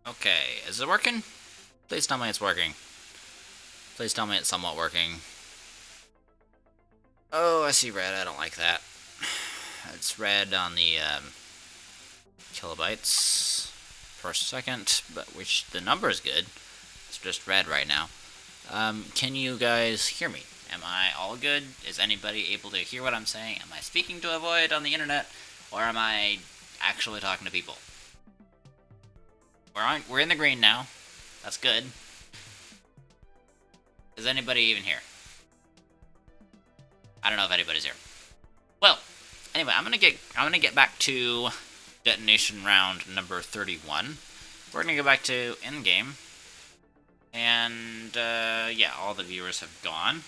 Okay, is it working? Please tell me it's working. Please tell me it's somewhat working. Oh, I see red. I don't like that. It's red on the kilobytes per second, but which the number is good. It's just red right now. Can you guys hear me? Am I all good? Is anybody able to hear what I'm saying? Am I speaking to a void on the internet, or am I actually talking to people? We're in the green now. That's good. Is anybody even here? I don't know if anybody's here. Well, anyway, I'm gonna get back to detonation round number 31. We're gonna go back to in-game. And, yeah, all the viewers have gone.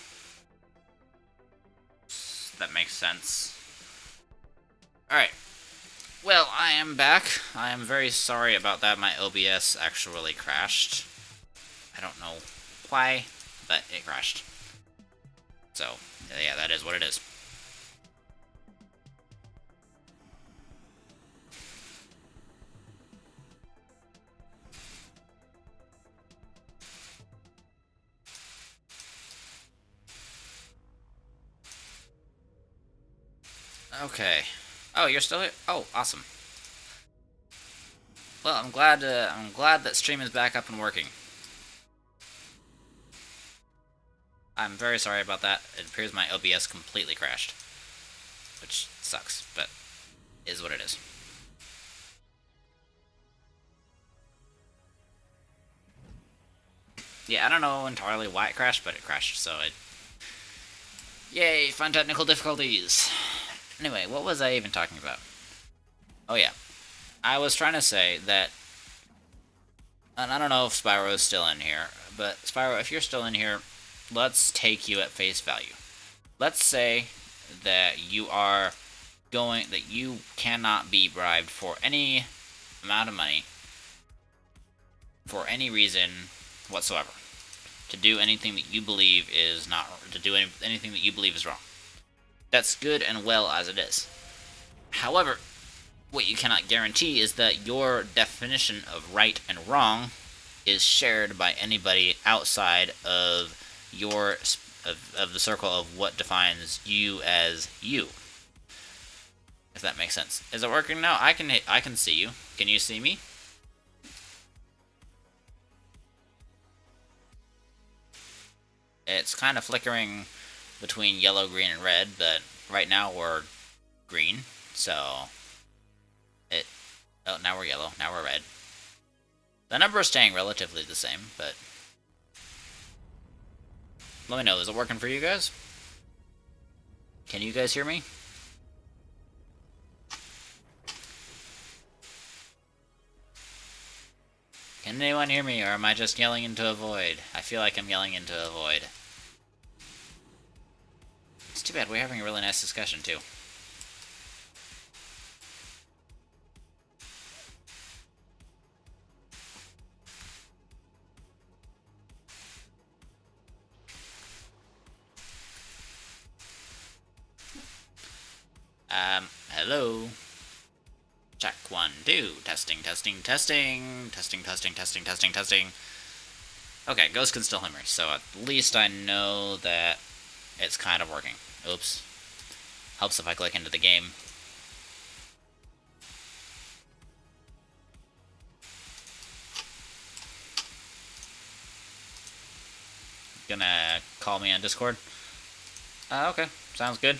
That makes sense. Alright. Well, I am back. I am very sorry about that. My OBS actually crashed. I don't know why, but it crashed. So, yeah, that is what it is. Okay. Oh, you're still here? Oh, awesome. Well, I'm glad that stream is back up and working. I'm very sorry about that. It appears my OBS completely crashed, which sucks, but is what it is. Yeah, I don't know entirely why it crashed, but it crashed, so it... Yay, fun technical difficulties! Anyway, what was I even talking about? Oh yeah. I was trying to say that... And I don't know if Spyro is still in here, but Spyro, if you're still in here, let's take you at face value. Let's say that you are that you cannot be bribed for any amount of money for any reason whatsoever to do anything that you believe is anything that you believe is wrong. That's good and well as it is. However, what you cannot guarantee is that your definition of right and wrong is shared by anybody outside of your of the circle of what defines you as you. If that makes sense. Is it working now? I can see you. Can you see me? It's kind of flickering between yellow, green, and red, but right now we're green, so oh, now we're yellow, now we're red. The number is staying relatively the same, but let me know, is it working for you guys? Can you guys hear me? Can anyone hear me, or am I just yelling into a void? I feel like I'm yelling into a void. It's too bad, we're having a really nice discussion, too. Hello? Check, 1, 2, testing. Okay, Ghost can still hear me, so at least I know that it's kind of working. Oops. Helps if I click into the game. Gonna call me on Discord? Okay, sounds good.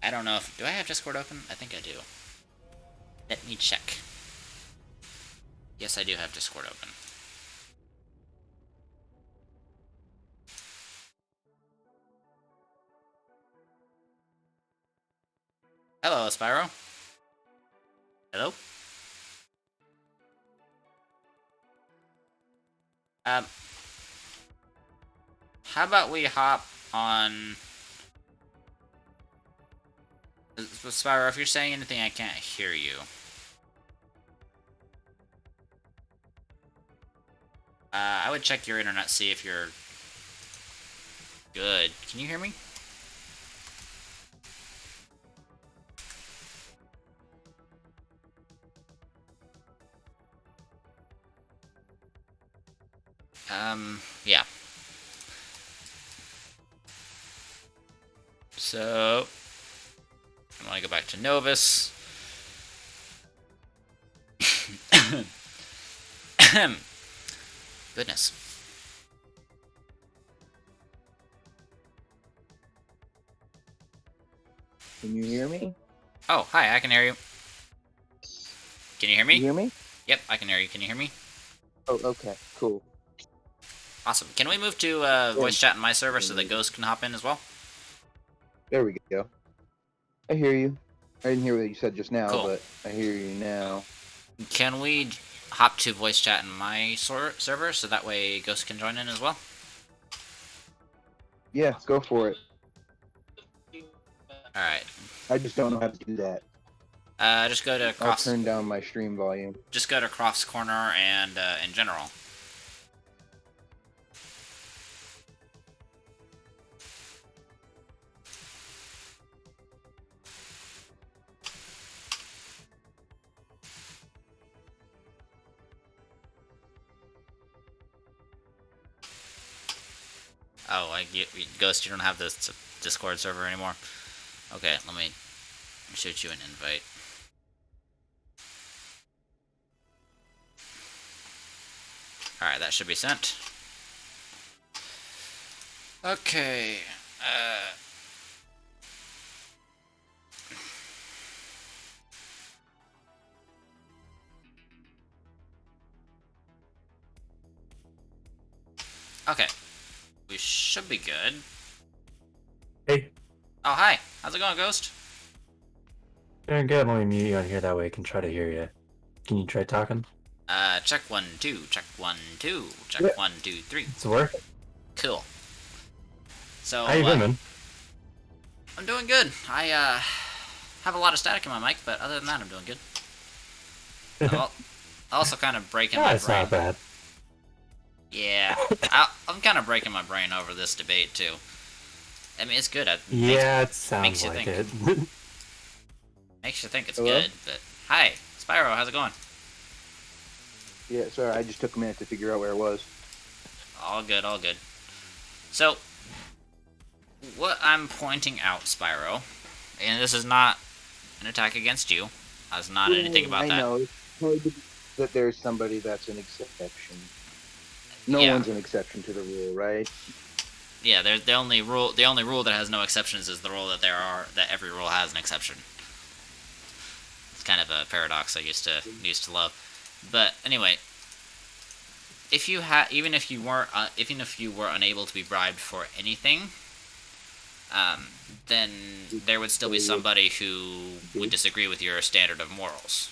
I don't know if... Do I have Discord open? I think I do. Let me check. Yes, I do have Discord open. Hello, Spyro. Hello? How about we hop on... Spyro, if you're saying anything, I can't hear you. I would check your internet, see if you're good. Can you hear me? Yeah. So, I want to go back to Novus. Goodness. Can you hear me? Oh, hi, I can hear you. Can you hear me? You hear me? Yep, I can hear you. Can you hear me? Oh, okay, cool. Awesome. Can we move to voice chat in my server so that Ghost can hop in as well? There we go. I hear you. I didn't hear what you said just now, Cool. but I hear you now. Can we hop to voice chat in my server so that way Ghost can join in as well? Yeah, go for it. Alright. I just don't know how to do that. Just go to I'll turn down my stream volume. Just go to Croft's Corner and in general. Oh, Ghost, you don't have this Discord server anymore? Okay, let me shoot you an invite. Alright, that should be sent. Okay, okay. We should be good. Hey. Oh, hi. How's it going, Ghost? Doing good. Let me mute you on here. That way I can try to hear you. Can you try talking? Check 1, 2. Check 1, 2. Check Yeah. 1, 2, 3. It's working. Cool. So, How you been, man? I'm doing good. I, have a lot of static in my mic, but other than that, I'm doing good. I'm also kind of breaking my It's brain. not bad. Yeah. I'm kind of breaking my brain over this debate, too. I mean, it's good. Yeah, it sounds makes you like think. it. Makes you think it's Hello? good, but... Hi, Spyro, how's it going? Yeah, sorry, I just took a minute to figure out where I was. All good, all good. So, what I'm pointing out, Spyro, and this is not an attack against you. That's not anything about that. I know. It's hard to that there's somebody that's an exception. No Yeah. one's an exception to the rule, right? Yeah, there's the only rule that has no exceptions is the rule that every rule has an exception. It's kind of a paradox I used to love. But anyway, even if you were unable to be bribed for anything, then there would still be somebody who would disagree with your standard of morals.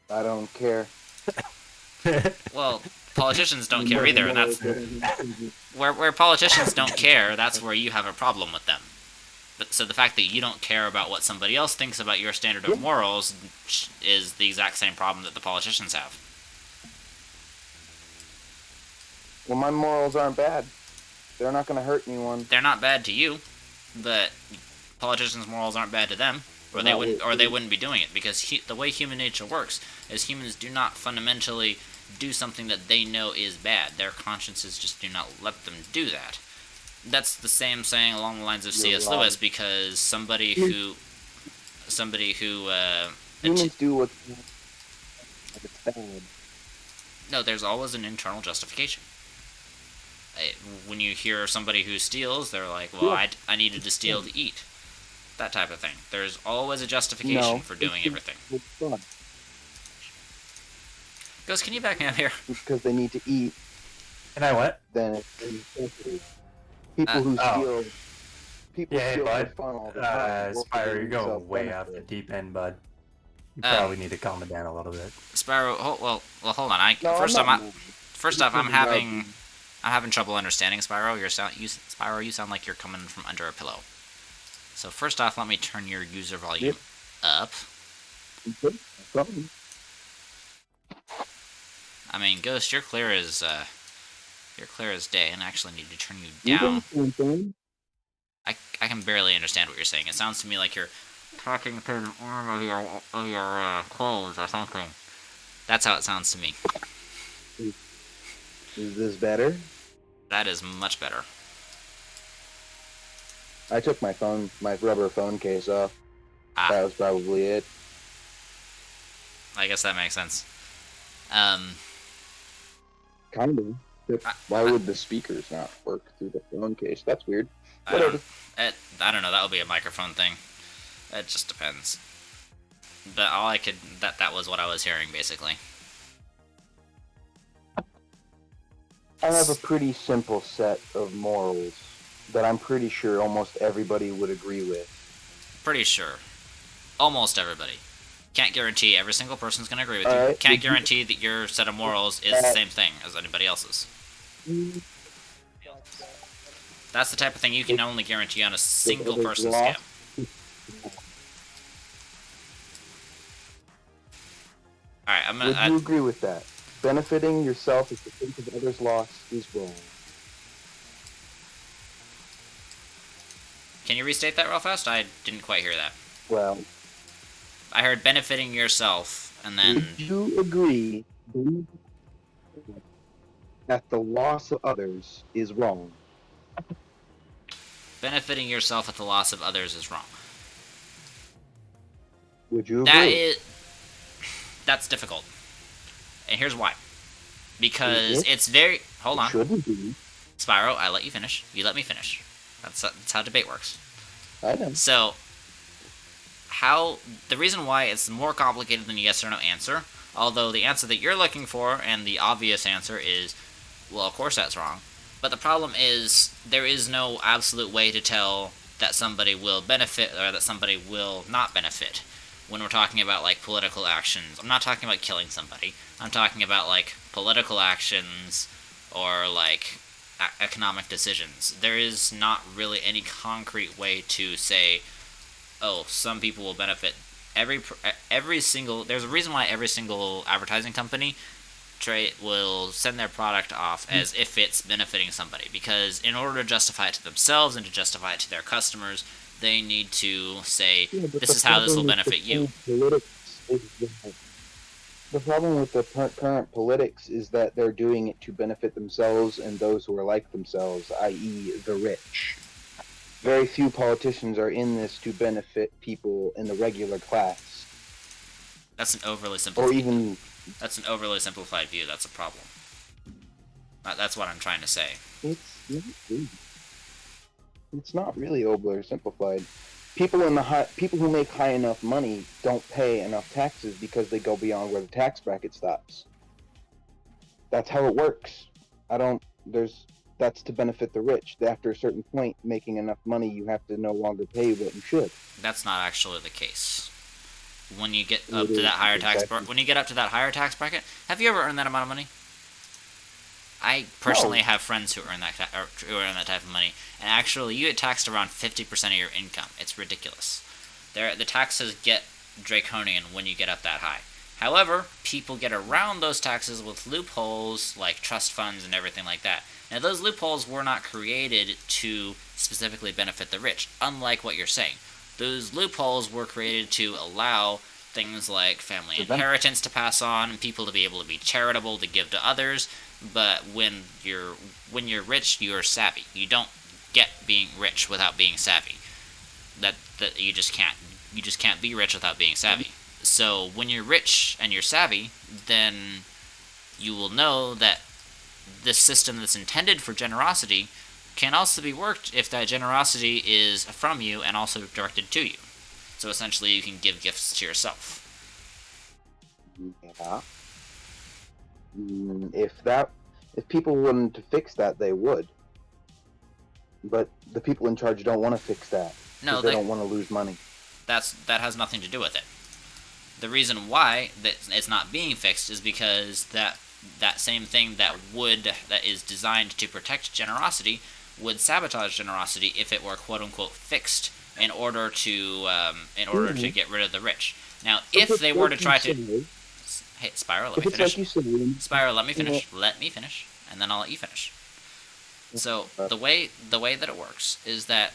I don't care. Well, politicians don't care either, and that's where politicians don't care. That's where you have a problem with them. So the fact that you don't care about what somebody else thinks about your standard of morals is the exact same problem that the politicians have. Well, my morals aren't bad. They're not going to hurt anyone. They're not bad to you, but politicians' morals aren't bad to them, or they wouldn't be doing it, because the way human nature works is humans do not fundamentally do something that they know is bad. Their consciences just do not let them do that. That's the same saying along the lines of C.S. Lewis, because somebody who Humans do what's bad. No, there's always an internal justification. When you hear somebody who steals, they're like, well, I needed to steal to eat. That type of thing. There's always a justification for doing everything. It's fun. Ghost, can you back me up here? Because they need to eat. And I what? Then it's a necessity. People who steal. People steal for fun all the time. Spyro, you're going way off the deep end, bud. You probably need to calm it down a little bit. Spyro, hold on. First off, I'm having trouble understanding Spyro. Spyro, you sound like you're coming from under a pillow. So first off, let me turn your user volume up. I mean, Ghost, you're clear as day, and I actually need to turn you down. I can barely understand what you're saying. It sounds to me like you're talking through the arm of your clothes or something. That's how it sounds to me. Is this better? That is much better. I took my rubber phone case off. Ah, That was probably it. I guess that makes sense. Kind of. Why would the speakers not work through the phone case? That's weird. I Whatever. don't know. That would be a microphone thing. It just depends. But all I could that was what I was hearing basically. I have a pretty simple set of morals that I'm pretty sure almost everybody would agree with. Pretty sure. Almost everybody. Can't guarantee every single person's going to agree with you. Alright, Can't guarantee that your set of morals is the same thing as anybody else's. That's the type of thing you can only guarantee on a single person scale. Alright, I'm Would gonna... you agree with that? Benefiting yourself at the expense of others' loss is wrong. Can you restate that real fast? I didn't quite hear that. Well, I heard benefiting yourself, and then... would you agree that the loss of others is wrong? Benefiting yourself at the loss of others is wrong. Would you agree? That's difficult. And here's why. Because it's very... Hold on. Shouldn't be. Spyro, I let you finish. You let me finish. That's how debate works. I know. So, the reason why it's more complicated than a yes or no answer, although the answer that you're looking for and the obvious answer is, well, of course that's wrong. But the problem is, there is no absolute way to tell that somebody will benefit or that somebody will not benefit. When we're talking about, like, political actions, I'm not talking about killing somebody. I'm talking about, like, political actions or, like, economic decisions. There is not really any concrete way to say, oh, some people will benefit. There's a reason why every single advertising company will send their product off as if it's benefiting somebody, because in order to justify it to themselves and to justify it to their customers, they need to say, this is how this will benefit you. The problem with the current politics is that they're doing it to benefit themselves and those who are like themselves, i.e. the rich. Very few politicians are in this to benefit people in the regular class. That's an overly simplified. Or even... That's an overly simplified view. That's a problem. That's what I'm trying to say. It's not really overly simplified. People who make high enough money don't pay enough taxes because they go beyond where the tax bracket stops. That's how it works. That's to benefit the rich. After a certain point, making enough money, you have to no longer pay what you should. That's not actually the case. When you get up to that higher tax bracket, have you ever earned that amount of money? I personally have friends who earn that type of money, and actually, you get taxed around 50% of your income. It's ridiculous. The taxes get draconian when you get up that high. However, people get around those taxes with loopholes like trust funds and everything like that. Now, those loopholes were not created to specifically benefit the rich, unlike what you're saying. Those loopholes were created to allow things like family inheritance to pass on and people to be able to be charitable, to give to others. But when you're rich, you're savvy. You don't get being rich without being savvy. That you just can't. You just can't be rich without being savvy. So when you're rich and you're savvy, then you will know that this system that's intended for generosity can also be worked if that generosity is from you and also directed to you. So essentially, you can give gifts to yourself. Yeah. If people wanted to fix that, they would. But the people in charge don't want to fix that. No, they don't want to lose money. That has nothing to do with it. The reason why that it's not being fixed is because that same thing that is designed to protect generosity would sabotage generosity if it were quote unquote fixed in order to get rid of the rich. Now, if they were to try to, hey, Spyro, let me finish. Spyro, let me finish. Let me finish, and then I'll let you finish. So the way that it works is that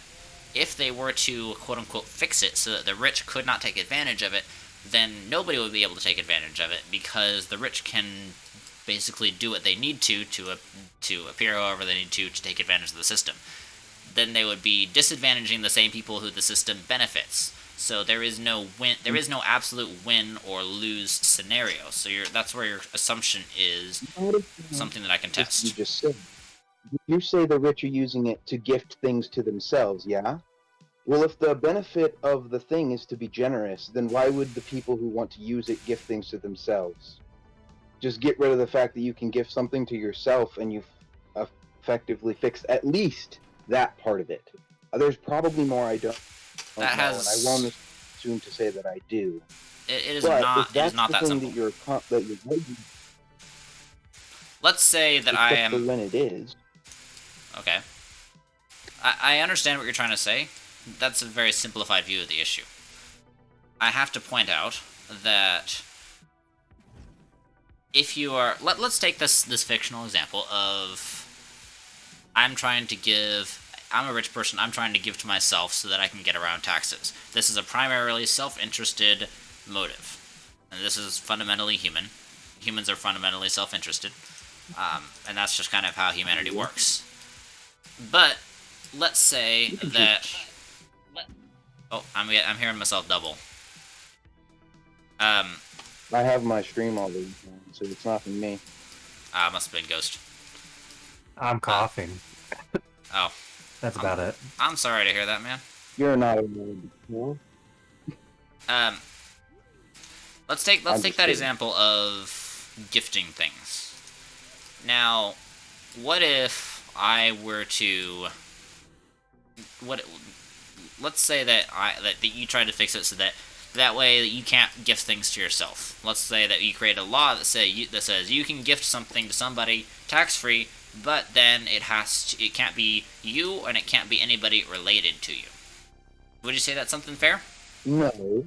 if they were to quote unquote fix it so that the rich could not take advantage of it, then nobody would be able to take advantage of it because the rich can basically do what they need to appear however they need to take advantage of the system. Then they would be disadvantaging the same people who the system benefits. So there is no win. There is no absolute win or lose scenario. So that's where your assumption is something that I can test. You just said. You say the rich are using it to gift things to themselves, yeah? Well, if the benefit of the thing is to be generous, then why would the people who want to use it gift things to themselves? Just get rid of the fact that you can gift something to yourself and you've effectively fixed at least that part of it. There's probably more I don't know, and I won't assume to say that I do. It is but not. If It is that's not the that thing simple. that you're Let's say that I am. when it is. Okay. I understand what you're trying to say. That's a very simplified view of the issue. I have to point out that if you are... Let's take this fictional example of... I'm a rich person, I'm trying to give to myself so that I can get around taxes. This is a primarily self-interested motive. And this is fundamentally human. Humans are fundamentally self-interested. And that's just kind of how humanity works. But let's say that... Oh, I'm hearing myself double. I have my stream all the time, so it's not from me. Must have been Ghost. I'm coughing. Oh. That's about it. I'm sorry to hear that, man. You're not a Let's take that example of gifting things. Now, what if I were to... Let's say that you try to fix it so that way that you can't gift things to yourself. Let's say that you create a law that says you can gift something to somebody tax-free, but then it can't be you and it can't be anybody related to you. Would you say that's something fair? No.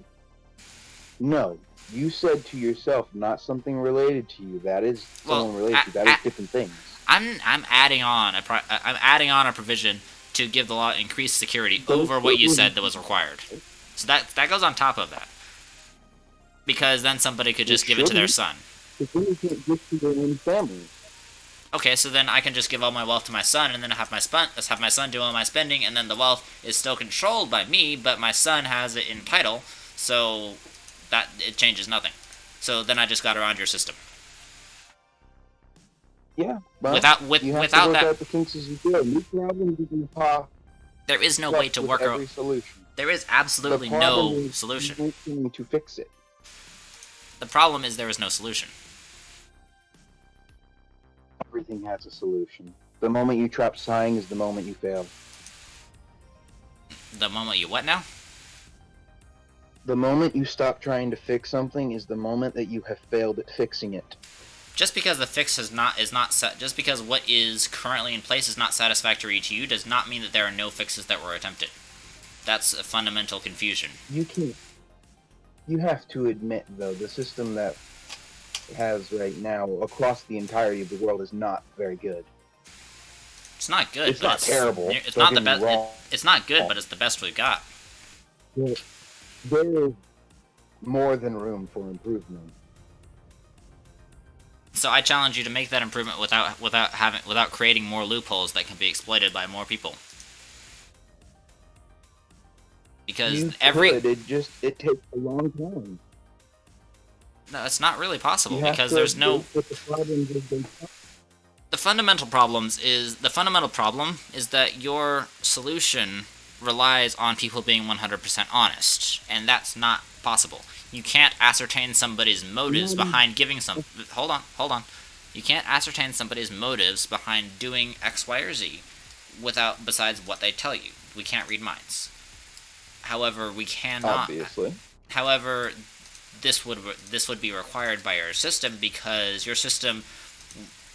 You said to yourself, not something related to you. That is someone related to you. That is different things. I'm adding on a provision to give the law increased security over what you said that was required. So that goes on top of that. Because then somebody could just give it to their son. But then you can't give to their own family. Okay, so then I can just give all my wealth to my son, and then have my son do all my spending, and then the wealth is still controlled by me, but my son has it in title, so that it changes nothing. So then I just got around your system. Yeah, well, without that, out the kinks as you go. New problems you can pop. There is no way to work around. Solution. There is absolutely no solution. To fix it. The problem is there is no solution. Everything has a solution. The moment you drop sighing is the moment you fail. The moment you what now? The moment you stop trying to fix something is the moment that you have failed at fixing it. Just because the fix is not set, just because what is currently in place is not satisfactory to you, does not mean that there are no fixes that were attempted. That's a fundamental confusion. You have to admit, though, the system that has right now across the entirety of the world is not very good. It's not good. It's not terrible. It's not the best. It's not good, but it's the best we've got. There is more than room for improvement. So I challenge you to make that improvement without creating more loopholes that can be exploited by more people. Because it takes a long time. No, it's not really possible because there's no. The fundamental problem is that your solution relies on people being 100% honest, and that's not possible. You can't ascertain somebody's motives behind giving some... Hold on. You can't ascertain somebody's motives behind doing X, Y, or Z besides what they tell you. We can't read minds. However, we cannot... Obviously. However, this would be required by your system because your system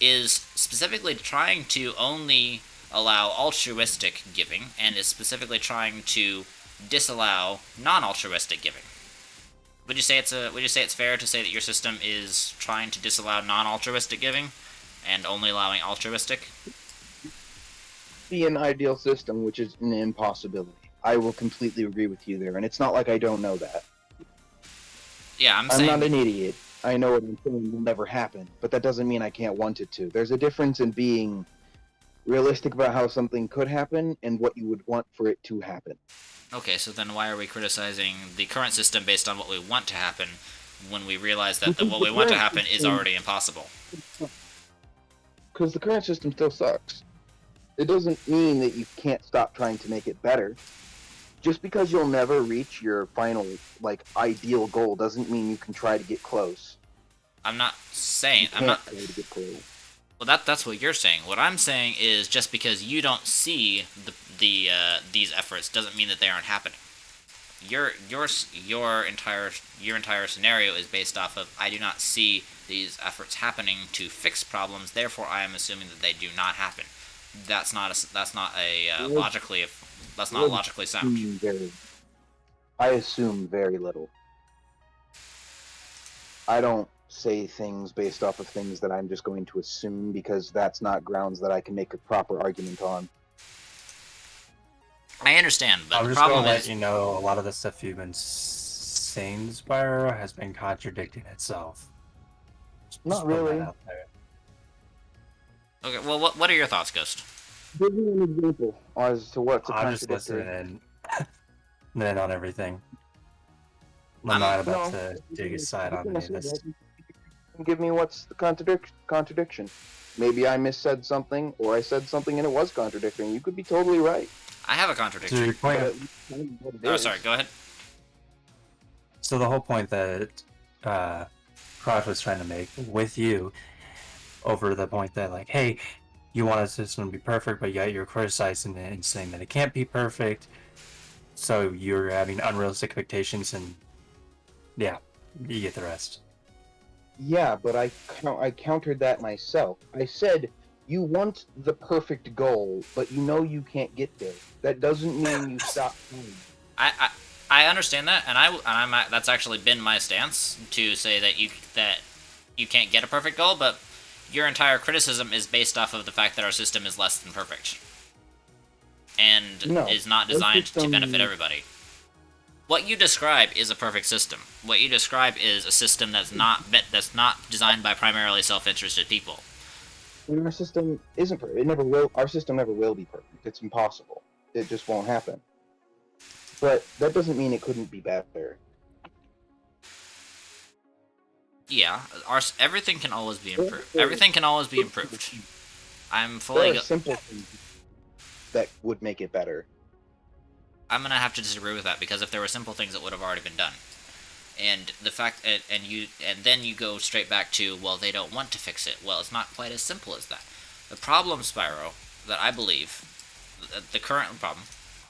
is specifically trying to only allow altruistic giving and is specifically trying to disallow non-altruistic giving. Would you say it's fair to say that your system is trying to disallow non-altruistic giving and only allowing altruistic? Be an ideal system, which is an impossibility. I will completely agree with you there, and it's not like I don't know that. Yeah, I'm saying... not an idiot. I know what I'm saying will never happen, but that doesn't mean I can't want it to. There's a difference in being realistic about how something could happen and what you would want for it to happen. Okay, so then why are we criticizing the current system based on what we want to happen when we realize that what we want to happen is already impossible? Because the current system still sucks. It doesn't mean that you can't stop trying to make it better. Just because you'll never reach your final, ideal goal doesn't mean you can try to get close. I'm not saying... I'm not trying to get close. Well, that's what you're saying. What I'm saying is just because you don't see these efforts doesn't mean that they aren't happening. Your entire scenario is based off of I do not see these efforts happening to fix problems. Therefore, I am assuming that they do not happen. That's not logically sound. I assume very little. I don't say things based off of things that I'm just going to assume because that's not grounds that I can make a proper argument on. I understand, but I'm the just problem gonna is... let you know a lot of the stuff you've been saying, Spyro, has been contradicting itself. Not Just putting really. that out there. Okay, well, what are your thoughts, Ghost? Give me an example as to what's a I'm just contradictory. listening in on everything. I'm not about to dig a side on any of this. Give me what's the contradiction. Maybe I missaid something, or I said something and it was contradicting. You could be totally right. I have a So contradiction. your point Oh, sorry, go ahead. So the whole point that Cross was trying to make with you over the point that, like, hey, you want a system to be perfect, but yet you're criticizing it and saying that it can't be perfect, so you're having unrealistic expectations, and yeah, you get the rest. Yeah, but I countered that myself. I said, you want the perfect goal, but you know you can't get there. That doesn't mean you stop trying. I understand that, and that's actually been my stance to say that you can't get a perfect goal, but your entire criticism is based off of the fact that our system is less than perfect and is not designed to benefit everybody. What you describe is a perfect system. What you describe is a system that's not designed by primarily self-interested people. And our system isn't perfect. It never will. Our system never will be perfect. It's impossible. It just won't happen. But that doesn't mean it couldn't be better. Yeah, everything can always be improved. Everything can always be improved. I'm fully... There are simple things that would make it better. I'm gonna have to disagree with that, because if there were simple things, it would have already been done. And the fact, and then you go straight back to, well, they don't want to fix it. Well, it's not quite as simple as that. The problem, Spyro, that I believe, the current problem,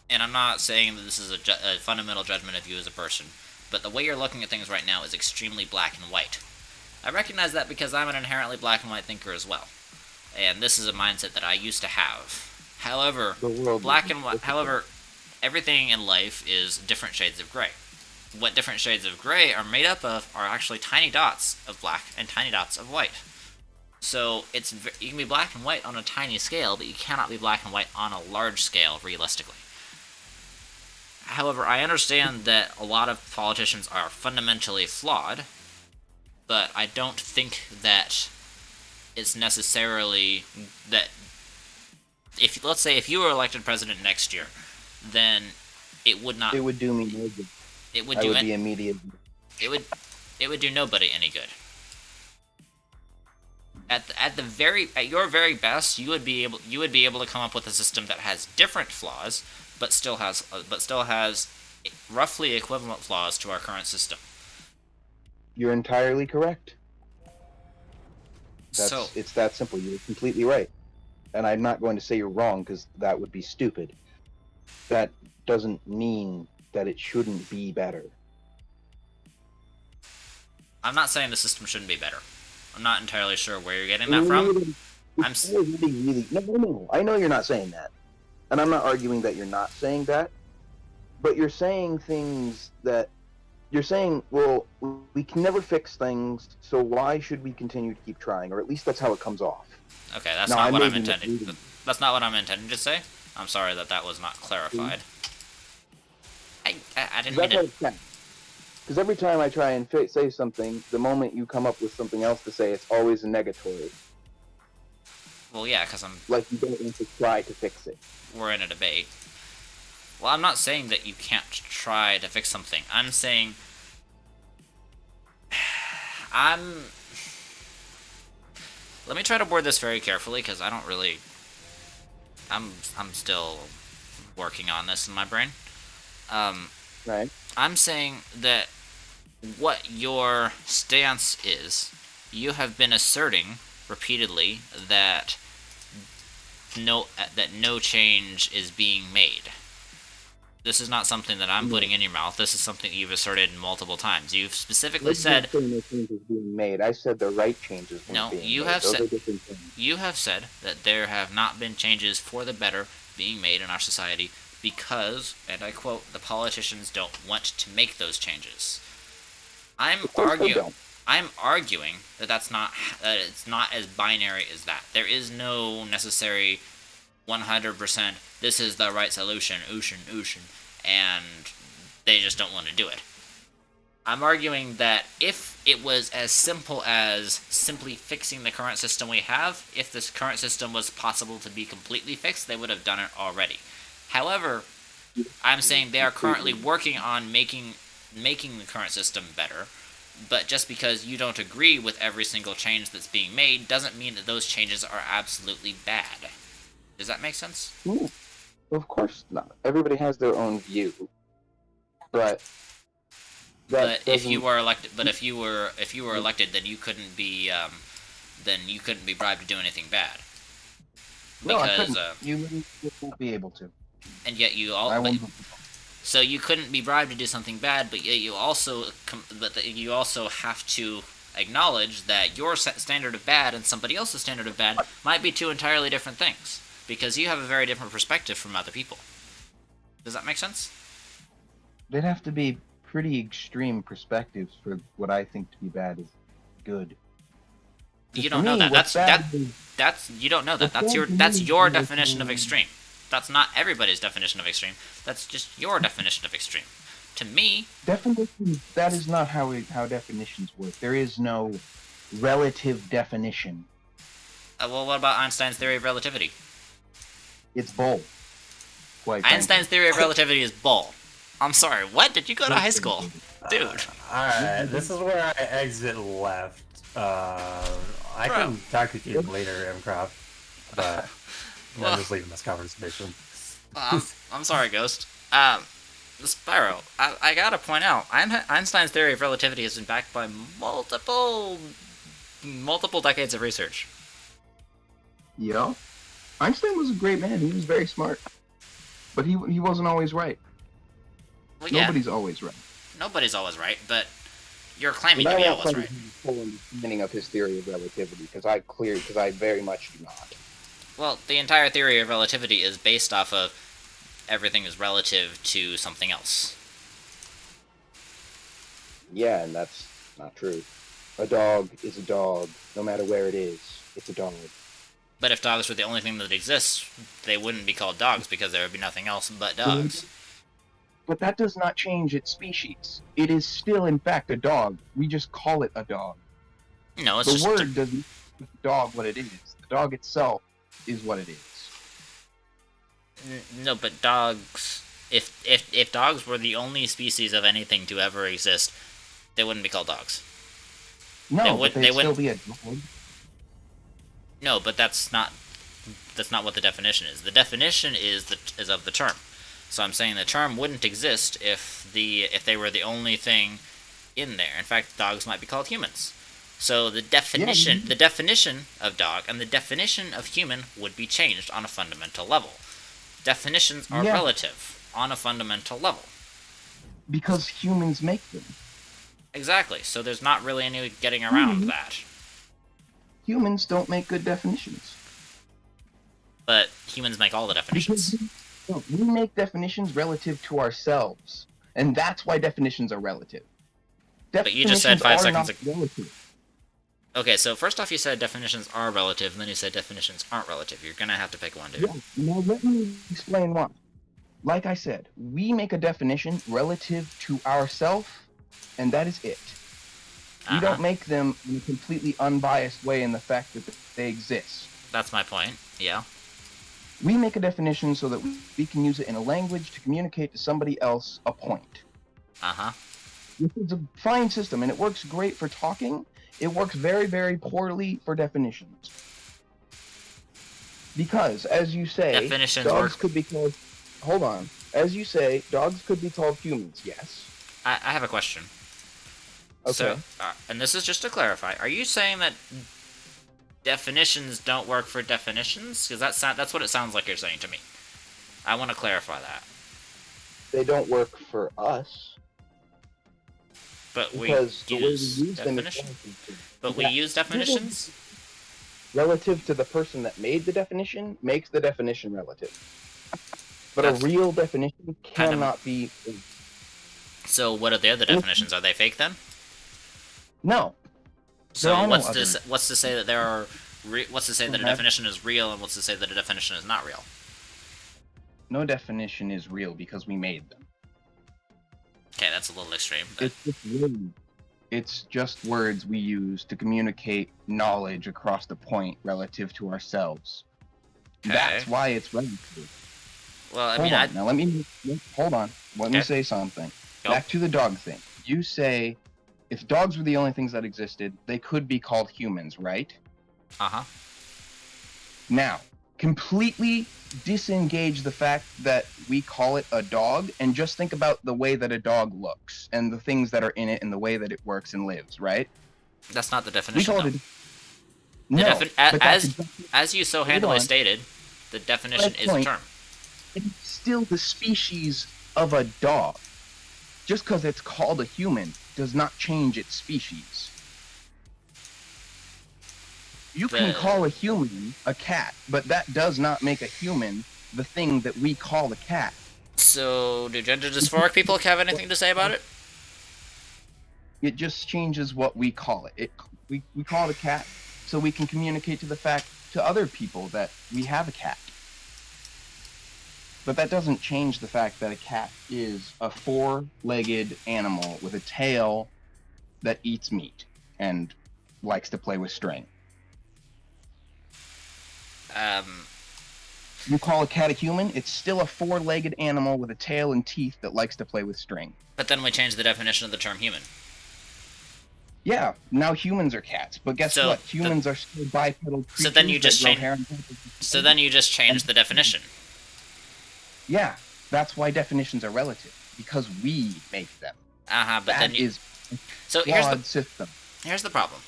and I'm not saying that this is a fundamental judgment of you as a person, but the way you're looking at things right now is extremely black and white. I recognize that because I'm an inherently black and white thinker as well, and this is a mindset that I used to have. However, everything in life is different shades of gray. What different shades of gray are made up of are actually tiny dots of black and tiny dots of white. So you can be black and white on a tiny scale, but you cannot be black and white on a large scale realistically. However, I understand that a lot of politicians are fundamentally flawed, but I don't think that it's necessarily that let's say if you were elected president next year, then it would not... It would do me no good. It would I do would be immediate. It would do nobody any good. At your very best, you would be able to come up with a system that has different flaws, but still has roughly equivalent flaws to our current system. You're entirely correct. It's that simple. You're completely right. And I'm not going to say you're wrong, because that would be stupid. That doesn't mean that it shouldn't be better. I'm not saying the system shouldn't be better. I'm not entirely sure where you're getting that from. No. I know you're not saying that. And I'm not arguing that you're not saying that. But you're saying things that... You're saying, well, we can never fix things, so why should we continue to keep trying? Or at least that's how it comes off. Okay, that's not what I'm intending. That's not what I'm intending to say. I'm sorry that was not clarified. I didn't mean to... Because every time I try and say something, the moment you come up with something else to say, it's always a negatory. Well, yeah, because Like you don't want to try to fix it. we're in a debate. Well, I'm not saying that you can't try to fix something. I'm saying let me try to word this very carefully because I don't really. I'm still working on this in my brain. Right? I'm saying that what your stance is, you have been asserting repeatedly that no change is being made. This is not something that I'm putting in your mouth. This is something that you've asserted multiple times. You've specifically said no changes being made. I said the right changes weren't being you made. have Those said are different things. you have said that there have not been changes for the better being made in our society because, and I quote, the politicians don't want to make those changes. I'm Of course they don't. arguing that that it's not as binary as that. There is no necessary 100% this is the right solution, ocean, and they just don't want to do it. I'm arguing that if it was as simple as simply fixing the current system we have, if this current system was possible to be completely fixed, they would have done it already. However, I'm saying they are currently working on making the current system better, but just because you don't agree with every single change that's being made doesn't mean that those changes are absolutely bad. Does that make sense? Yeah. Of course not. Everybody has their own view, but if you were elected, if you were elected, then you couldn't be bribed to do anything bad. No, I Because couldn't. You won't be able to. and yet you all I won't. so you couldn't be bribed to do something bad, but yet you also have to acknowledge that your standard of bad and somebody else's standard of bad might be two entirely different things because you have a very different perspective from other people. Does that make sense? They'd have to be pretty extreme perspectives for what I think to be bad is good. You don't know that. That's you don't know that. That's your definition of extreme. That's not everybody's definition of extreme. That's just your definition of extreme. To me, definitions. That is not how definitions work. There is no relative definition. well, what about Einstein's theory of relativity? It's bull. Einstein's theory of relativity is bull. I'm sorry, what? Did you go to high school? Dude. Alright, this is where I exit left. I can talk to you later, Mcroft, but I'm just leaving this conversation. I'm sorry, Ghost. Spyro, I gotta point out, Einstein's theory of relativity has been backed by multiple decades of research. Yeah. Einstein was a great man. He was very smart. But he wasn't always right. Well, yeah, Nobody's always right. nobody's always right, but you're claiming to be always right. Full understanding of his theory of relativity, because I very much do not. Well, the entire theory of relativity is based off of everything is relative to something else. Yeah, and that's not true. A dog is a dog, no matter where it is. It's a dog. But if dogs were the only thing that exists, they wouldn't be called dogs because there would be nothing else but dogs. But that does not change its species. It is still, in fact, a dog. We just call it a dog. No, it's the just word doesn't make the dog what it is. The dog itself is what it is. No, but dogs. If dogs were the only species of anything to ever exist, they wouldn't be called dogs. No, but they'd still be a dog. No, but that's not what the definition is. The definition is of the term. So I'm saying the term wouldn't exist if they were the only thing in there. In fact, dogs might be called humans. So the definition of dog and the definition of human would be changed on a fundamental level. Definitions are relative on a fundamental level. Because humans make them. Exactly. So there's not really any getting around that. Humans don't make good definitions. But humans make all the definitions. We make definitions relative to ourselves. And that's why definitions are relative. But you just said 5 seconds ago. Relative. Okay, so first off you said definitions are relative, and then you said definitions aren't relative. You're gonna have to pick one, dude. Yeah, now let me explain why. Like I said, we make a definition relative to ourselves and that is it. We don't make them in a completely unbiased way in the fact that they exist. That's my point. Yeah. We make a definition so that we can use it in a language to communicate to somebody else a point. This is a fine system, and it works great for talking. It works very, very poorly for definitions. Because, as you say, Definitions dogs could be called... Hold on. As you say, dogs could be called humans, yes. I have a question. Okay. So, and this is just to clarify, are you saying that definitions don't work for definitions? Because that's what it sounds like you're saying to me. I want to clarify that. They don't work for us. But we Because the way we use use them is definitions. But we use definitions? Relative to the person that made the definition makes the definition relative. But That's a real definition cannot be... So what are the other definitions? Are they fake then? No. So what's to say that there are... what's to say that a definition is real, and what's to say that a definition is not real? No definition is real because we made them. Okay, that's a little extreme. It's just words. It's just words we use to communicate knowledge across the point relative to ourselves. Okay. That's why it's relative. Well, I Hold mean, on. Now hold on. Let me say something. Go. Back to the dog thing. You say, if dogs were the only things that existed, they could be called humans, right? Now, completely disengage the fact that we call it a dog and just think about the way that a dog looks and the things that are in it and the way that it works and lives, right? That's not the definition. We call it as you so handily stated, the definition is a term. It's still the species of a dog. Just because it's called a human does not change its species. You can call a human a cat, but that does not make a human the thing that we call a cat. So, do gender dysphoric people have anything to say about it? It just changes what we call it. We call it a cat so we can communicate to other people that we have a cat. But that doesn't change the fact that a cat is a four-legged animal with a tail that eats meat and likes to play with string. You call a cat a human, it's still a four-legged animal with a tail and teeth that likes to play with string. But then we change the definition of the term human. Yeah, now humans are cats, but guess what? Humans are still bipedal creatures. So then you just change the definition. Yeah, that's why definitions are relative, because we make them. But that then you... is so system. Here's the problem.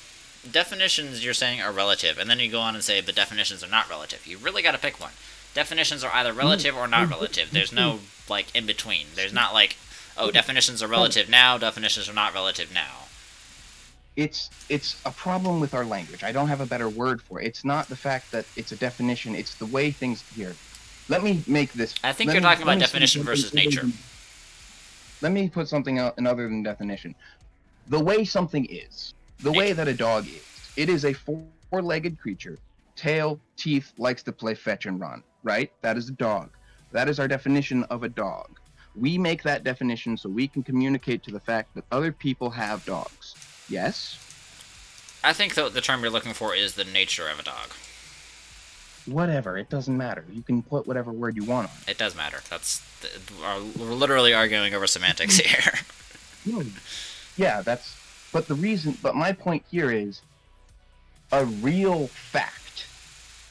Definitions you're saying are relative, and then you go on and say the definitions are not relative. You really got to pick one. Definitions are either relative or not relative. There's no, like, in between. There's not like, oh, definitions are relative now, definitions are not relative now. It's a problem with our language. I don't have a better word for it. It's not the fact that it's a definition, it's the way things here. Let me make this... I think you're talking about definition versus nature. Let me put something out other than definition. The way something is, the way that a dog is, it is a four-legged creature, tail, teeth, likes to play fetch and run, right? That is a dog. That is our definition of a dog. We make that definition so we can communicate to the fact that other people have dogs. Yes? I think the term you're looking for is the nature of a dog. Whatever, it doesn't matter. You can put whatever word you want on it. It does matter. We're literally arguing over semantics here. Yeah, but my point here is a real fact.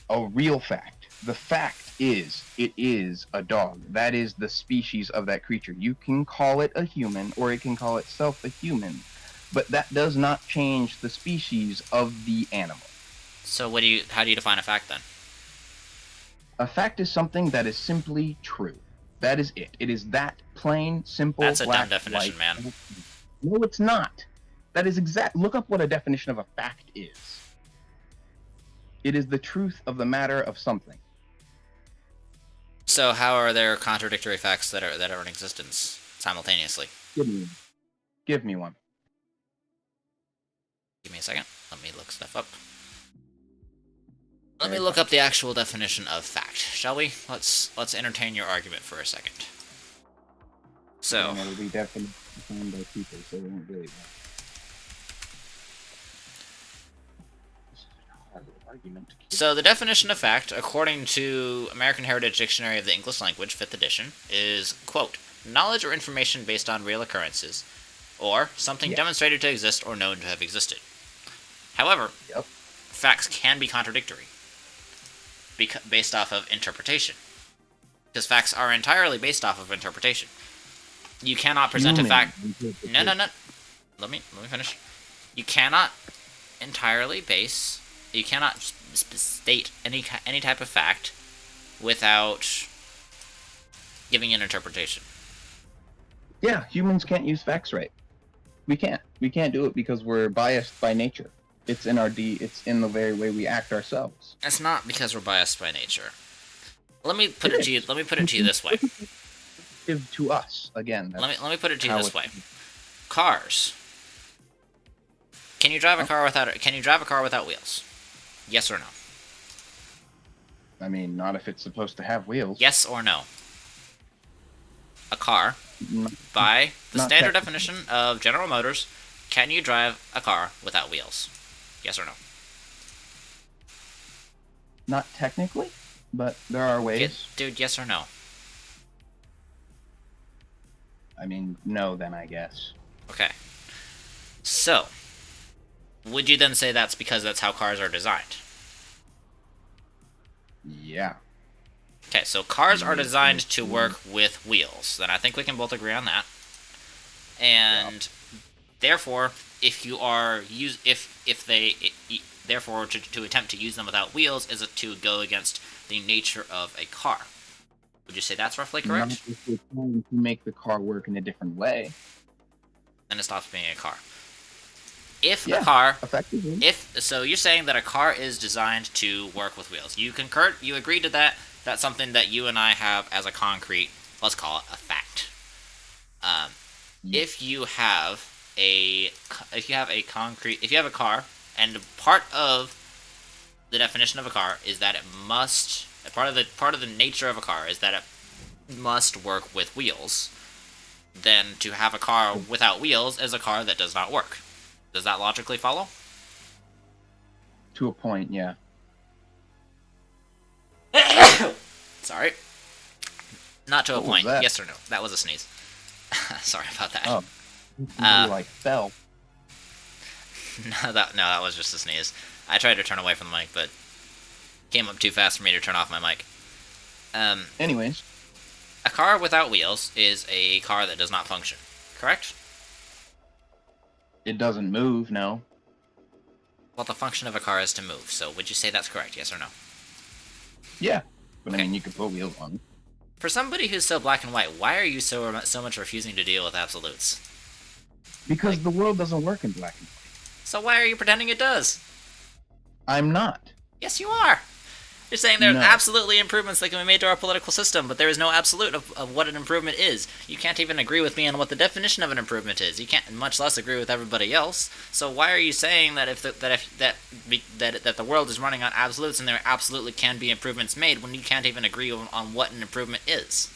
The fact is, it is a dog. That is the species of that creature. You can call it a human, or it can call itself a human, but that does not change the species of the animal. So how do you define a fact then? A fact is something that is simply true. That is it. It is that plain, simple, That's a black, dumb definition, white. man. No, it's not. That is look up what a definition of a fact is. It is the truth of the matter of something. So how are there contradictory facts that are in existence simultaneously? Give me one. Give me a second. Let me look stuff up. Let me look up the actual definition of fact, shall we? Let's entertain your argument for a second. So, And it'll be definitely defined by people, so it won't really matter. This is a hard argument to keep. so the definition of fact, according to American Heritage Dictionary of the English Language, 5th edition, is, quote, knowledge or information based on real occurrences, or something demonstrated to exist or known to have existed. However, Yep. facts can be contradictory, based off of interpretation. Because facts are entirely based off of interpretation. You cannot present a fact. No. Let me finish. You cannot entirely base. You cannot state any type of fact without giving an interpretation. Yeah, humans can't use facts right. We can't. We can't do it because we're biased by nature. It's in our It's in the very way we act ourselves. It's not because we're biased by nature. Let me put it to you. Let me put it to you this way. To us again. Let me put it to you this way. Cars. Can you drive a car without wheels? Yes or no? I mean, not if it's supposed to have wheels. Yes or no? A car, Not, by the not standard technically. definition of General Motors, can you drive a car without wheels? Yes or no? Not technically, but there are ways. Dude, yes or no? I mean, no, then I guess. Okay. So, would you then say that's because that's how cars are designed? Yeah. Okay, so cars are designed to work with wheels. Then I think we can both agree on that. And therefore, if you are therefore to attempt to use them without wheels is to go against the nature of a car. Would you say that's roughly correct? Not if we're trying to make the car work in a different way. Then it stops being a car. If Yeah. a car Effectively. so you're saying that a car is designed to work with wheels. You concur, you agree to that. That's something that you and I have as a concrete, let's call it a fact. If you have a car, and part of the definition of a car is that it must, part of the nature of a car is that it must work with wheels, then to have a car without wheels is a car that does not work. Does that logically follow? To a point, yeah. Sorry. Not to a What was point. that? Yes or no? That was a sneeze. Sorry about that. Oh. Uh, Like fell. No, that was just a sneeze. I tried to turn away from the mic, but came up too fast for me to turn off my mic. Anyways, A car without wheels is a car that does not function. Correct? it doesn't move, no. Well, the function of a car is to move. So, would you say that's correct? Yes or no? Yeah. But Okay. I mean, you could put wheels on it. For somebody who's so black and white, why are you so much refusing to deal with absolutes? Because the world doesn't work in black and white. So why are you pretending it does? I'm not. Yes, you are. You're saying there are No. absolutely improvements that can be made to our political system, but there is no absolute of what an improvement is. You can't even agree with me on what the definition of an improvement is. You can't, much less agree with everybody else. So why are you saying that that the world is running on absolutes and there absolutely can be improvements made when you can't even agree on what an improvement is?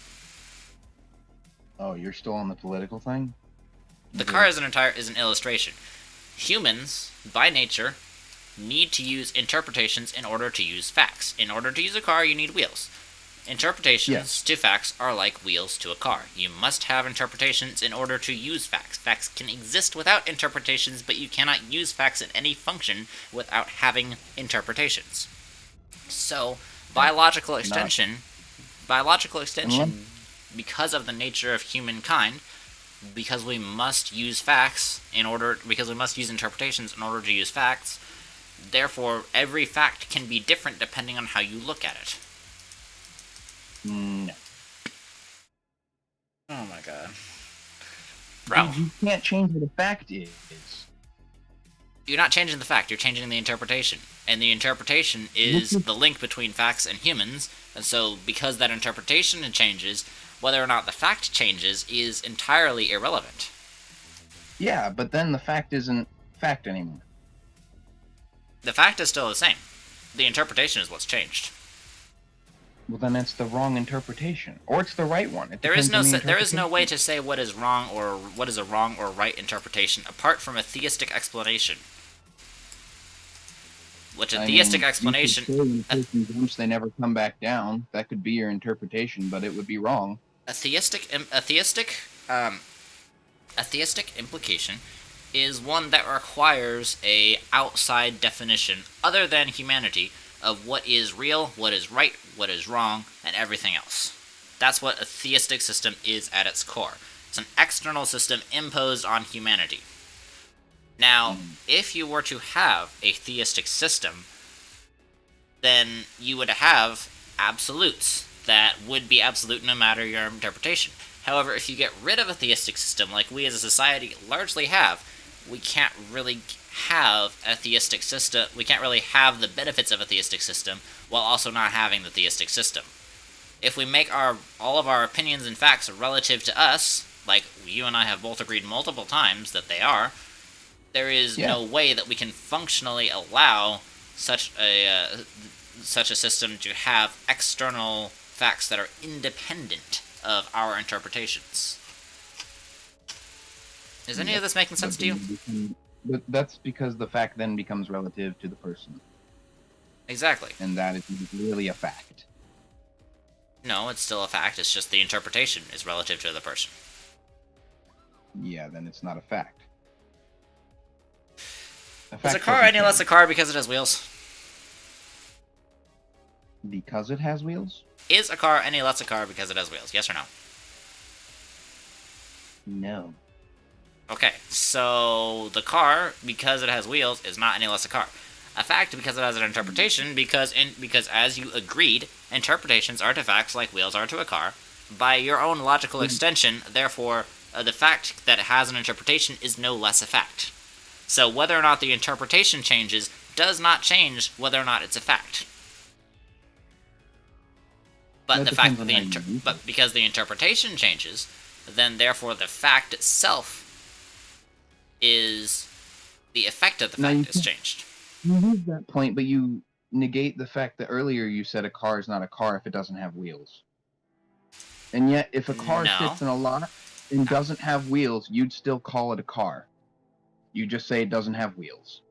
Oh, you're still on the political thing? The car is an illustration. Humans, by nature, need to use interpretations in order to use facts. In order to use a car, you need wheels. Interpretations Yes. to facts are like wheels to a car. You must have interpretations in order to use facts. Facts can exist without interpretations, but you cannot use facts in any function without having interpretations. So, biological extension, because of the nature of humankind, because we must use interpretations in order to use facts, therefore every fact can be different depending on how you look at it. No. Oh my god. Bro, Dude, you can't change what a fact is. you're not changing the fact, you're changing the interpretation. And the interpretation is the link between facts and humans, and so because that interpretation changes, whether or not the fact changes is entirely irrelevant. Yeah, but then the fact isn't fact anymore. The fact is still the same. The interpretation is what's changed. Well, then it's the wrong interpretation, or it's the right one. It There is depends on the there is no way interpretation. to say what is wrong or what is a wrong or right interpretation apart from a theistic explanation. Which a I theistic mean, explanation, you could say when a person jumps, they never come back down. That could be your interpretation, but it would be wrong. a theistic, a theistic implication is one that requires a outside definition other than humanity of what is real, what is right, what is wrong, and everything else. That's what a theistic system is at its core. It's an external system imposed on humanity. Now, if you were to have a theistic system, then you would have absolutes that would be absolute no matter your interpretation. However, if you get rid of a theistic system, like we as a society largely have, we can't really have a theistic system. We can't really have the benefits of a theistic system while also not having the theistic system. If we make all of our opinions and facts relative to us, like you and I have both agreed multiple times that they are, there is no way that we can functionally allow such a system to have external facts that are independent of our interpretations. Is any of this making sense to you? But that's because the fact then becomes relative to the person, Exactly. and that is really a fact. No, it's still a fact, it's just the interpretation is relative to the person. Yeah, then it's not a fact. Is a car any less a car because it has wheels? Because it has wheels? Is a car any less a car because it has wheels? Yes or no? No. Okay, so the car, because it has wheels, is not any less a car. A fact because it has an interpretation, because as you agreed, interpretations are to facts like wheels are to a car. By your own logical extension, therefore, the fact that it has an interpretation is no less a fact. So whether or not the interpretation changes does not change whether or not it's a fact. But That the fact depends that on how you use it. but because the interpretation changes, then therefore the fact itself is the effect of the Now you fact is can- changed. You use that point, but you negate the fact that earlier you said a car is not a car if it doesn't have wheels. And yet, if a car No. sits in a lot and doesn't have wheels, you'd still call it a car. You just say it doesn't have wheels.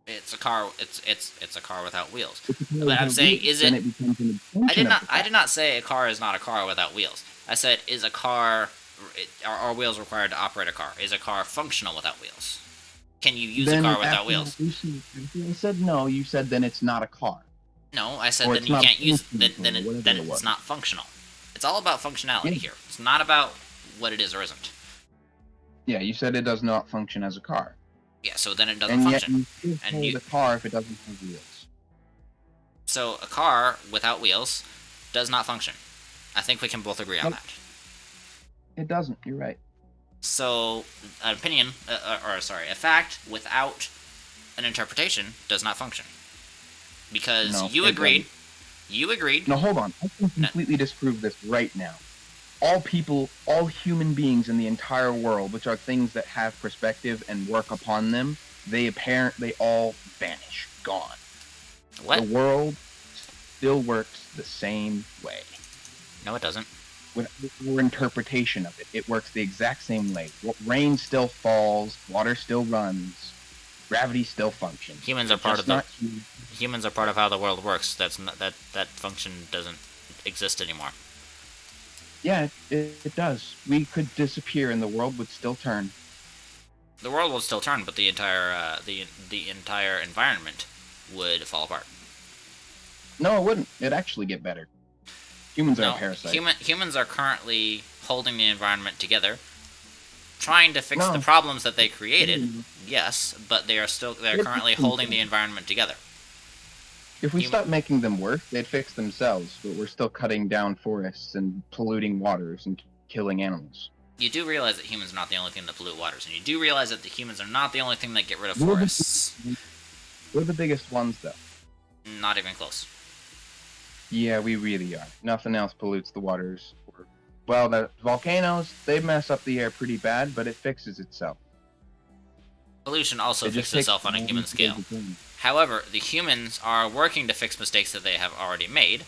It's a car. It's a car without wheels. If a car But I'm without saying, wheels, is then it? becomes an I extension did of the I fact. did not say a car is not a car without wheels. I said, is a car? Are wheels required to operate a car? Is a car functional without wheels? Can you use Then a car without after wheels? I said no. You said then it's not a car. No, I said Or then it's you not can't use. functional, whatever Then it it's was. not functional. It's all about functionality Yeah. here. It's not about what it is or isn't. Yeah, you said it does not function as a car. Yeah, so then it doesn't And yet function. you still And call it you- a car if it doesn't have wheels. So a car without wheels does not function. I think we can both agree on Nope. that. It doesn't. You're right. So an opinion, a fact without an interpretation does not function. Because No, you it agreed. doesn't. You agreed. No, hold on. I can completely disprove this right now. All people, all human beings in the entire world, which are things that have perspective and work upon them, they all vanish, gone. What? The world still works the same way. No, it doesn't. With our interpretation of it, it works the exact same way. Rain still falls, water still runs, gravity still functions. Humans are It's part just of the. not human. Humans are part of how the world works. That's not, that function doesn't exist anymore. Yeah, it does. We could disappear and the world would still turn. The world will still turn, but the entire the entire environment would fall apart. No, it wouldn't. It'd actually get better. Humans are No, a parasite. humans are currently holding the environment together, trying to fix No. the problems that they created. Mm. Yes, but they're They're currently fixing holding the things. environment together. If we Human- stopped making them work, they'd fix themselves, but we're still cutting down forests and polluting waters and killing animals. You do realize that humans are not the only thing that pollute waters, and you do realize that the humans are not the only thing that get rid of We're the- forests. We're the biggest ones, though. Not even close. Yeah, we really are. Nothing else pollutes the waters. Well, the volcanoes, they mess up the air pretty bad, but it fixes itself. Pollution also It just fixes takes itself on a time human to scale. get it done. However, the humans are working to fix mistakes that they have already made,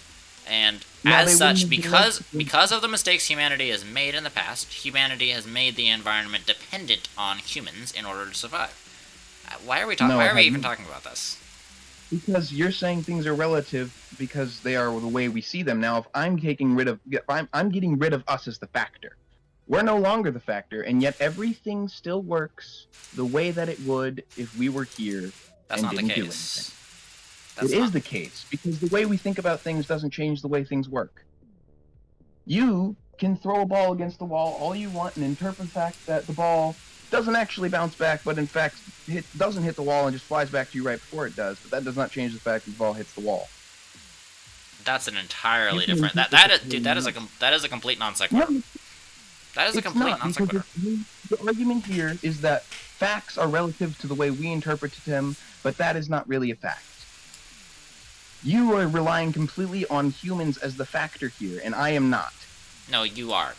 And No, as they such, wouldn't have been because of the mistakes humanity has made in the past, humanity has made the environment dependent on humans in order to survive. Why are we No, Why it are we even hasn't. talking about this? Because you're saying things are relative because they are the way we see them. Now, if I'm taking rid of, if I'm getting rid of us as the factor. We're no longer the factor, and yet everything still works the way that it would if we were here That's and not the didn't do anything. case. It is the case because the way we think about things doesn't change the way things work. You can throw a ball against the wall all you want and interpret the fact that the ball doesn't actually bounce back, but in fact doesn't hit the wall and just flies back to you right before it does. But that does not change the fact that the ball hits the wall. That's an entirely You can different. That is a complete non sequitur. No, That is a it's complete not, non because sequitur. the argument here is that facts are relative to the way we interpret them, but that is not really a fact. You are relying completely on humans as the factor here, and I am not. No, you are.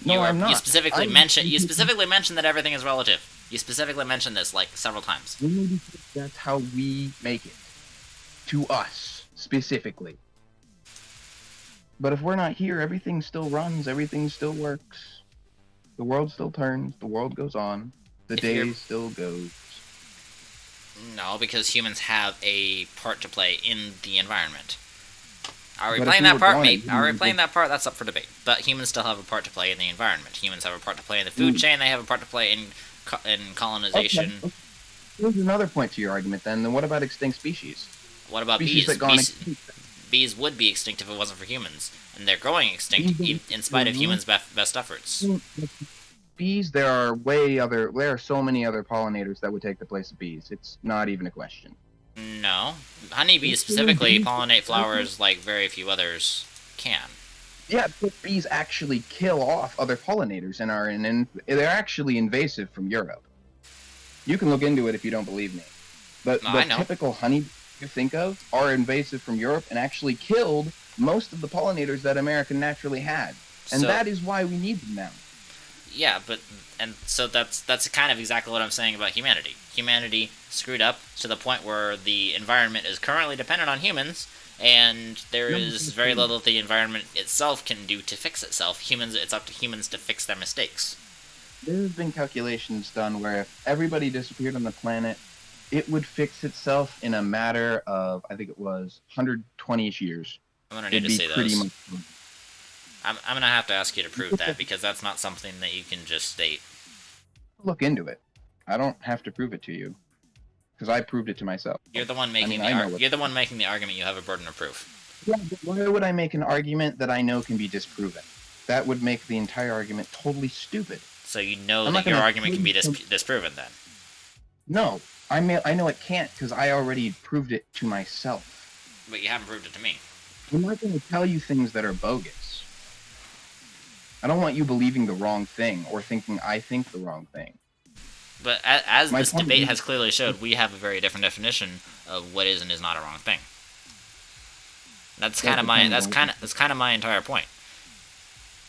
No, I'm not. You specifically mentioned that everything is relative. You specifically mentioned this like several times. Maybe that's how we make it. To us, specifically. But if we're not here, everything still runs, everything still works. The world still turns, the world goes on, the day still goes. No, because humans have a part to play in the environment. Are we But if playing we that were part? gone, Maybe. it Are we wouldn't playing be- that part? That's up for debate. But humans still have a part to play in the environment. Humans have a part to play in the food chain. They have a part to play in colonization. Okay. Here's another point to your argument then what about extinct species? What about Species bees? that gone extinct. Bees would be extinct if it wasn't for humans, and they're going extinct in spite of humans' best efforts. Bees, there are so many other pollinators that would take the place of bees. It's not even a question. No, honeybees specifically pollinate flowers like very few others can. Yeah, but bees actually kill off other pollinators and they're actually invasive from Europe. You can look into it if you don't believe me. But No, the I know. typical honey you think of are invasive from Europe and actually killed most of the pollinators that America naturally had. And So- that is why we need them now. Yeah, so that's kind of exactly what I'm saying about humanity. Humanity screwed up to the point where the environment is currently dependent on humans, and there is very little the environment itself can do to fix itself. It's up to humans to fix their mistakes. There's been calculations done where if everybody disappeared on the planet, it would fix itself in a matter of, I think it was 120-ish years. I'm gonna need It'd to be see pretty those. much. I'm gonna have to ask you to prove that because that's not something that you can just state. Look into it. I don't have to prove it to you, because I proved it to myself. You're the one making you're the one making the argument. You have a burden of proof. Yeah, but why would I make an argument that I know can be disproven? That would make the entire argument totally stupid. So you know I'm that not your gonna argument can be prove disproven then. No, I know it can't because I already proved it to myself. But you haven't proved it to me. I'm not going to tell you things that are bogus. I don't want you believing the wrong thing or thinking I think the wrong thing. But as My this point debate is- has clearly showed, we have a very different definition of what is and is not a wrong thing. That's kind of my entire point.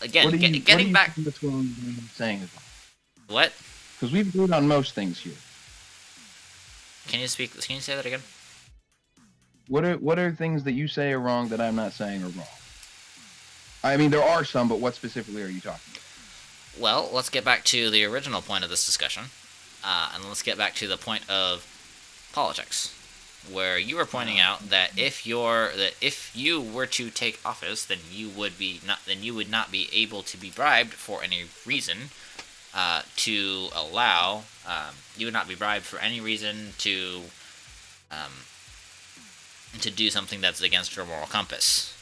Again, getting back. What's wrong with what I'm saying? What? Because we've agreed on most things here. Can you say that again? What are things that you say are wrong that I'm not saying are wrong? I mean, there are some, but what specifically are you talking about? Well, let's get back to the original point of this discussion, and let's get back to the point of politics, where you were pointing out that if you were to take office, then you would not be able to be bribed for any reason you would not be bribed for any reason to do something that's against your moral compass.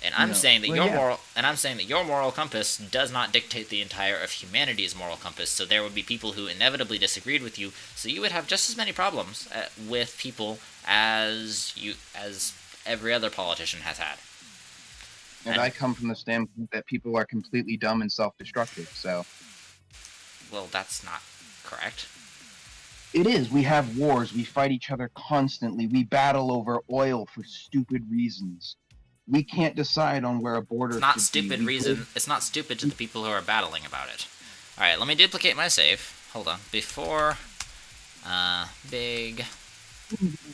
And I'm saying that your moral compass does not dictate the entire of humanity's moral compass. So there would be people who inevitably disagreed with you. So you would have just as many problems with people as every other politician has had. And I come from the standpoint that people are completely dumb and self-destructive. So well, that's not correct. it is. We have wars. We fight each other constantly. We battle over oil for stupid reasons. We can't decide on where a border. It's not should stupid be. reason. It's not stupid to the people who are battling about it. All right, let me duplicate my save. Hold on. Before big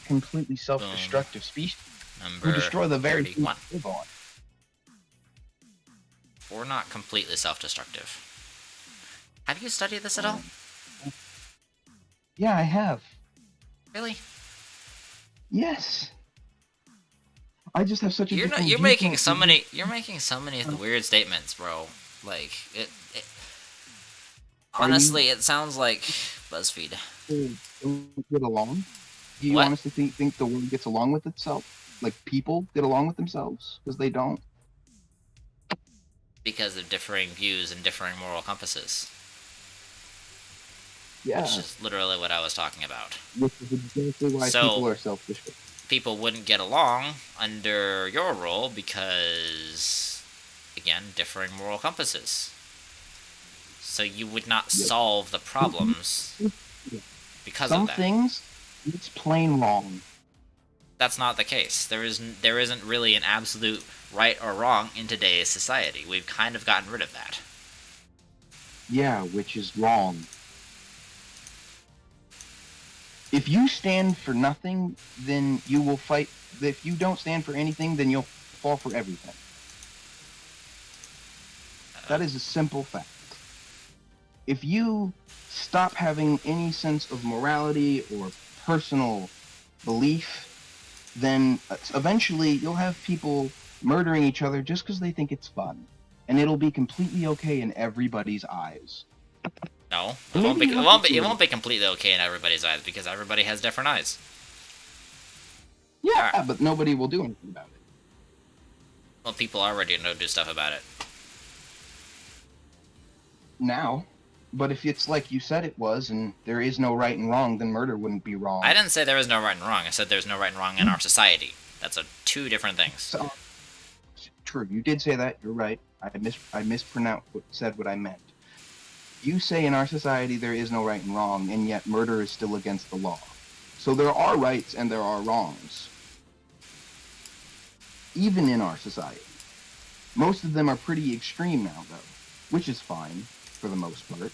Completely self-destructive species. who Number destroy the very thing 31. we live on. We're not completely self-destructive. Have you studied this at all? Yeah, I have. Really? Yes. I just have such a You're different making viewpoint so than many weird statements, bro. Like Are honestly, it sounds like BuzzFeed. you don't get along? Do you What? honestly think the world gets along with itself? Like people get along with themselves? Because they don't. Because of differing views and differing moral compasses. Yeah. Which is literally what I was talking about. Which is exactly why So- people are self-destructive. People wouldn't get along under your rule because, again, differing moral compasses. So you would not Yep. solve the problems because Some of that. things, it's plain wrong. That's not the case. There isn't really an absolute right or wrong in today's society. We've kind of gotten rid of that. Yeah, which is wrong. If you stand for nothing, then you will fight. If you don't stand for anything, then you'll fall for everything. That is a simple fact. If you stop having any sense of morality or personal belief, then eventually you'll have people murdering each other just because they think it's fun. And it'll be completely okay in everybody's eyes. No, it Maybe won't be. you It have won't to be. It do won't be completely okay in everybody's eyes because everybody has different eyes. Yeah, but nobody will do anything about it. Well, people already know do stuff about it. Now. But if it's like you said it was, and there is no right and wrong, then murder wouldn't be wrong. I didn't say there was no right and wrong. I said there's no right and wrong in our society. That's two different things. So, true, you did say that. You're right. I mispronounced said what I meant. You say in our society there is no right and wrong, and yet murder is still against the law. So there are rights and there are wrongs. Even in our society. Most of them are pretty extreme now, though, which is fine, for the most part.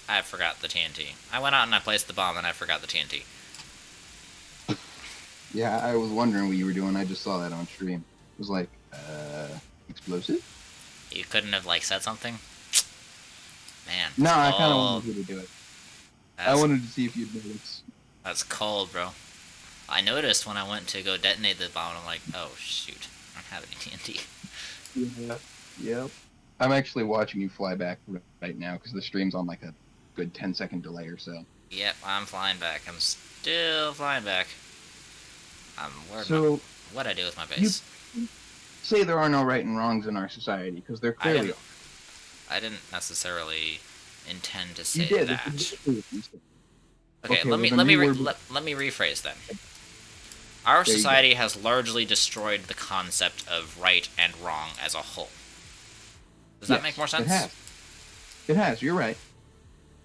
I forgot the TNT. I went out and I placed the bomb and I forgot the TNT. Yeah, I was wondering what you were doing. I just saw that on stream. It was like, explosive? You couldn't have, like, said something? Man. No, I that's kind of cold. wanted you to do it. I That's, wanted to see if you'd notice. that's cold, bro. I noticed when I went to go detonate the bomb, I'm like, oh, shoot. I don't have any TNT. Yeah. Yep. I'm actually watching you fly back right now because the stream's on like a good 10-second delay or so. Yep, I'm flying back. I'm still flying back. So What'd I do with my base? say there are no right and wrongs in our society because there clearly didn't- are. I didn't necessarily intend to say You did. that. That's exactly what you said. Okay, Okay, let me well, let me then re- you were- let me rephrase then. Our There you go. society has largely destroyed the concept of right and wrong as a whole. Does that Yes, make more sense? It has. It has. You're right.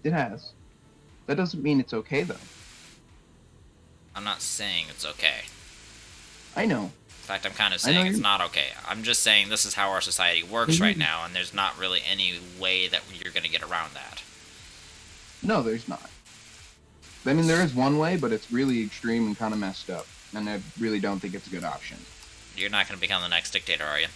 It has. That doesn't mean it's okay though. I'm not saying it's okay. I know. In fact, I'm kind of I know saying it's you- not okay. I'm just saying this is how our society works right Mhm. now, and there's not really any way that you're going to get around that. No, there's not. I mean, there is one way, but it's really extreme and kind of messed up, and I really don't think it's a good option. You're not going to become the next dictator, are you?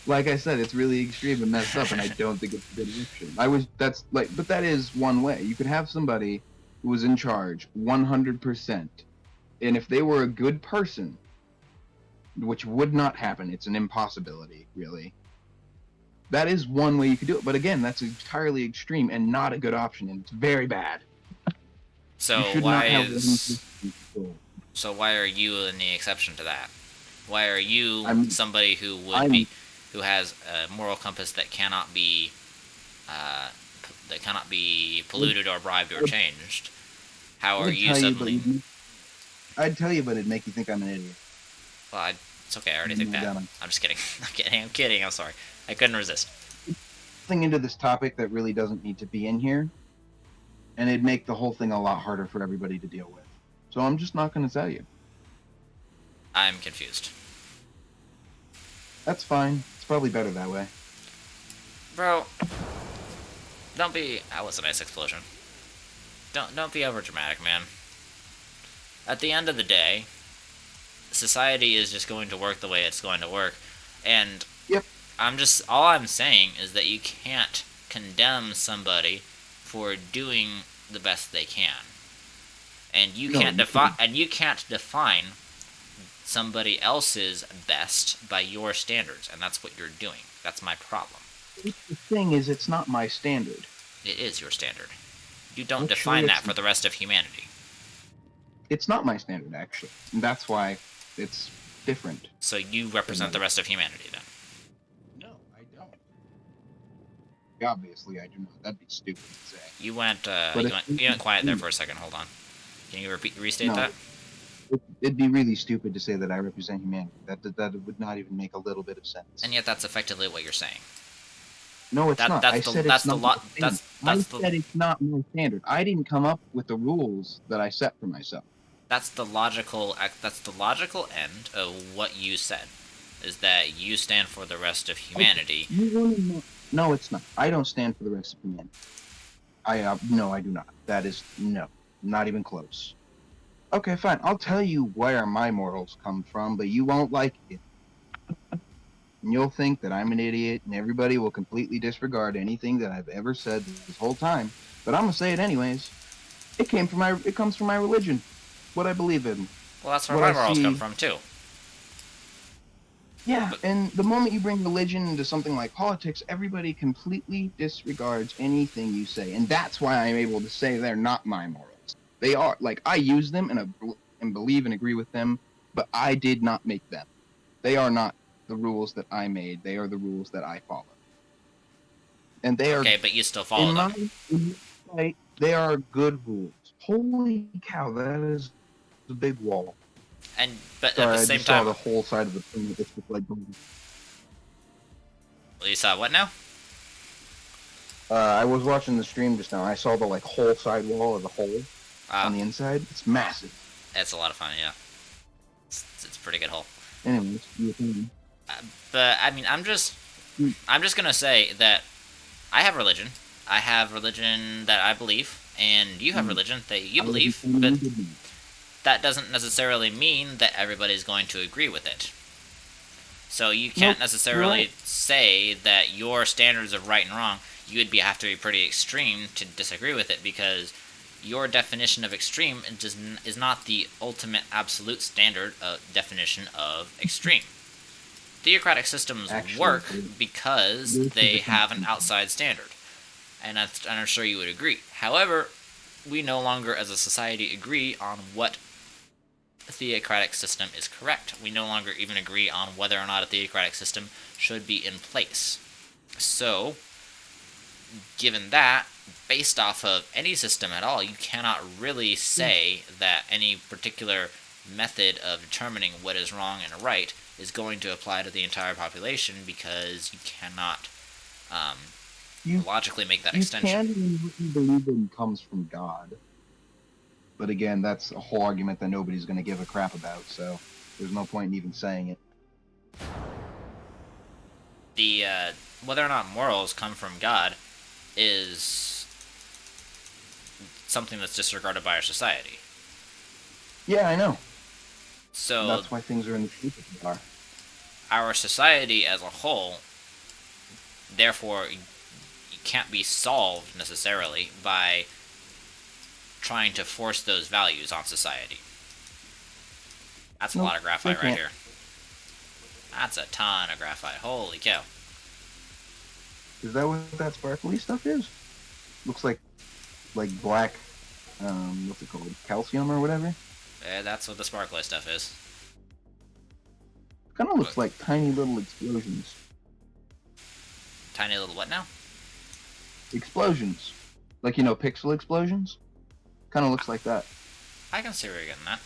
Like I said, it's really extreme and messed up, and I don't think it's a good option. But that is one way. You could have somebody who was in charge 100%, and if they were a good person, which would not happen, it's an impossibility, really. That is one way you could do it, but again, that's entirely extreme and not a good option, and it's very bad. So You should why not have is 100% control. so why are you in the exception to that? Why are you I'm- somebody who who has a moral compass that cannot be polluted or bribed or changed? How are I'd you tell suddenly? I'd tell you, but it'd make you think I'm an idiot. Well, it's okay. I already think that. Yeah. I'm just kidding. I'm kidding. I'm sorry. I couldn't resist. Thing into this topic that really doesn't need to be in here, and it'd make the whole thing a lot harder for everybody to deal with. So I'm just not going to tell you. I'm confused, That's fine. It's probably better that way. bro. Don't be. That was a nice explosion. Don't be over dramatic, man. At the end of the day, society is just going to work the way it's going to work, and Yep. all I'm saying is that you can't condemn somebody for doing the best they can, and No, you can't define somebody else's best by your standards, and that's what you're doing. That's my problem. the thing is, it's not my standard. It is your standard. You don't Actually, define that it's- for the rest of humanity. It's not my standard, actually. And that's why it's different. So you represent the rest of humanity then. No, I don't. Obviously, I do not. That'd be stupid to say. You went But you went quiet there for a second. Hold on. Can you restate No. that? It'd be really stupid to say that I represent humanity. That would not even make a little bit of sense. And yet that's effectively what you're saying. No, it's That- not. that's I the- said that's it's the not. lo- my standard. that's I the- said it's not my standard. I didn't come up with the rules that I set for myself. That's the logical end of what you said. Is that you stand for the rest of humanity. You want to know? No, it's not. I don't stand for the rest of humanity. No, I do not. That is no, not even close. Okay, fine. I'll tell you where my morals come from, but you won't like it. And you'll think that I'm an idiot, and everybody will completely disregard anything that I've ever said this whole time. But I'm gonna say it anyways. It comes from my religion, what I believe in. Well, that's where What my I morals see- come from too. Yeah, But- and the moment you bring religion into something like politics, everybody completely disregards anything you say, and that's why I'm able to say they're not my morals. They are, like, I use them and believe and agree with them, but I did not make them. They are not the rules that I made. They are the rules that I follow, and they Okay, but you still are follow in them. my sight, they are good rules. Holy cow, that is a big wall. But Sorry, at the I same just saw time, the whole side of the thing. It's just like. you saw what now? I was watching the stream just now. I saw the whole side wall of the hole on the inside. It's massive. It's a lot of fun, yeah. It's a pretty good hole. Anyways, you were thinking. But I mean, I'm just gonna say that I have religion. I have religion that I believe, and you have religion that you believe. But that doesn't necessarily mean that everybody's going to agree with it. So you can't Nope, necessarily right. say that your standards of right and wrong. You would have to be pretty extreme to disagree with it, because your definition of extreme is not the ultimate absolute standard definition of extreme. Theocratic systems Actually, work there's because a they difference. have an outside standard, and I'm sure you would agree. However, we no longer as a society agree on what a theocratic system is correct. We no longer even agree on whether or not a theocratic system should be in place. So, given that, based off of any system at all, you cannot really say that any particular method of determining what is wrong and right is going to apply to the entire population, because you cannot logically make that You extension. can, and what you believe in comes from God. But again, that's a whole argument that nobody's going to give a crap about, so there's no point in even saying it. The whether or not morals come from God is something that's disregarded by our society. Yeah, I know. So That's why things are in the state that they are. our society as a whole, therefore, you can't be solved necessarily by trying to force those values on society. That's a Nope, lot of graphite they right can't. here. That's a ton of graphite. Holy cow. Is that what that sparkly stuff is? Looks like black, what's it called? Calcium or whatever? That's what the sparkly stuff is. Kind of looks like tiny little explosions. Tiny little what now? Explosions. Like, you know, pixel explosions? Kind of looks like that. I can see where you're getting that.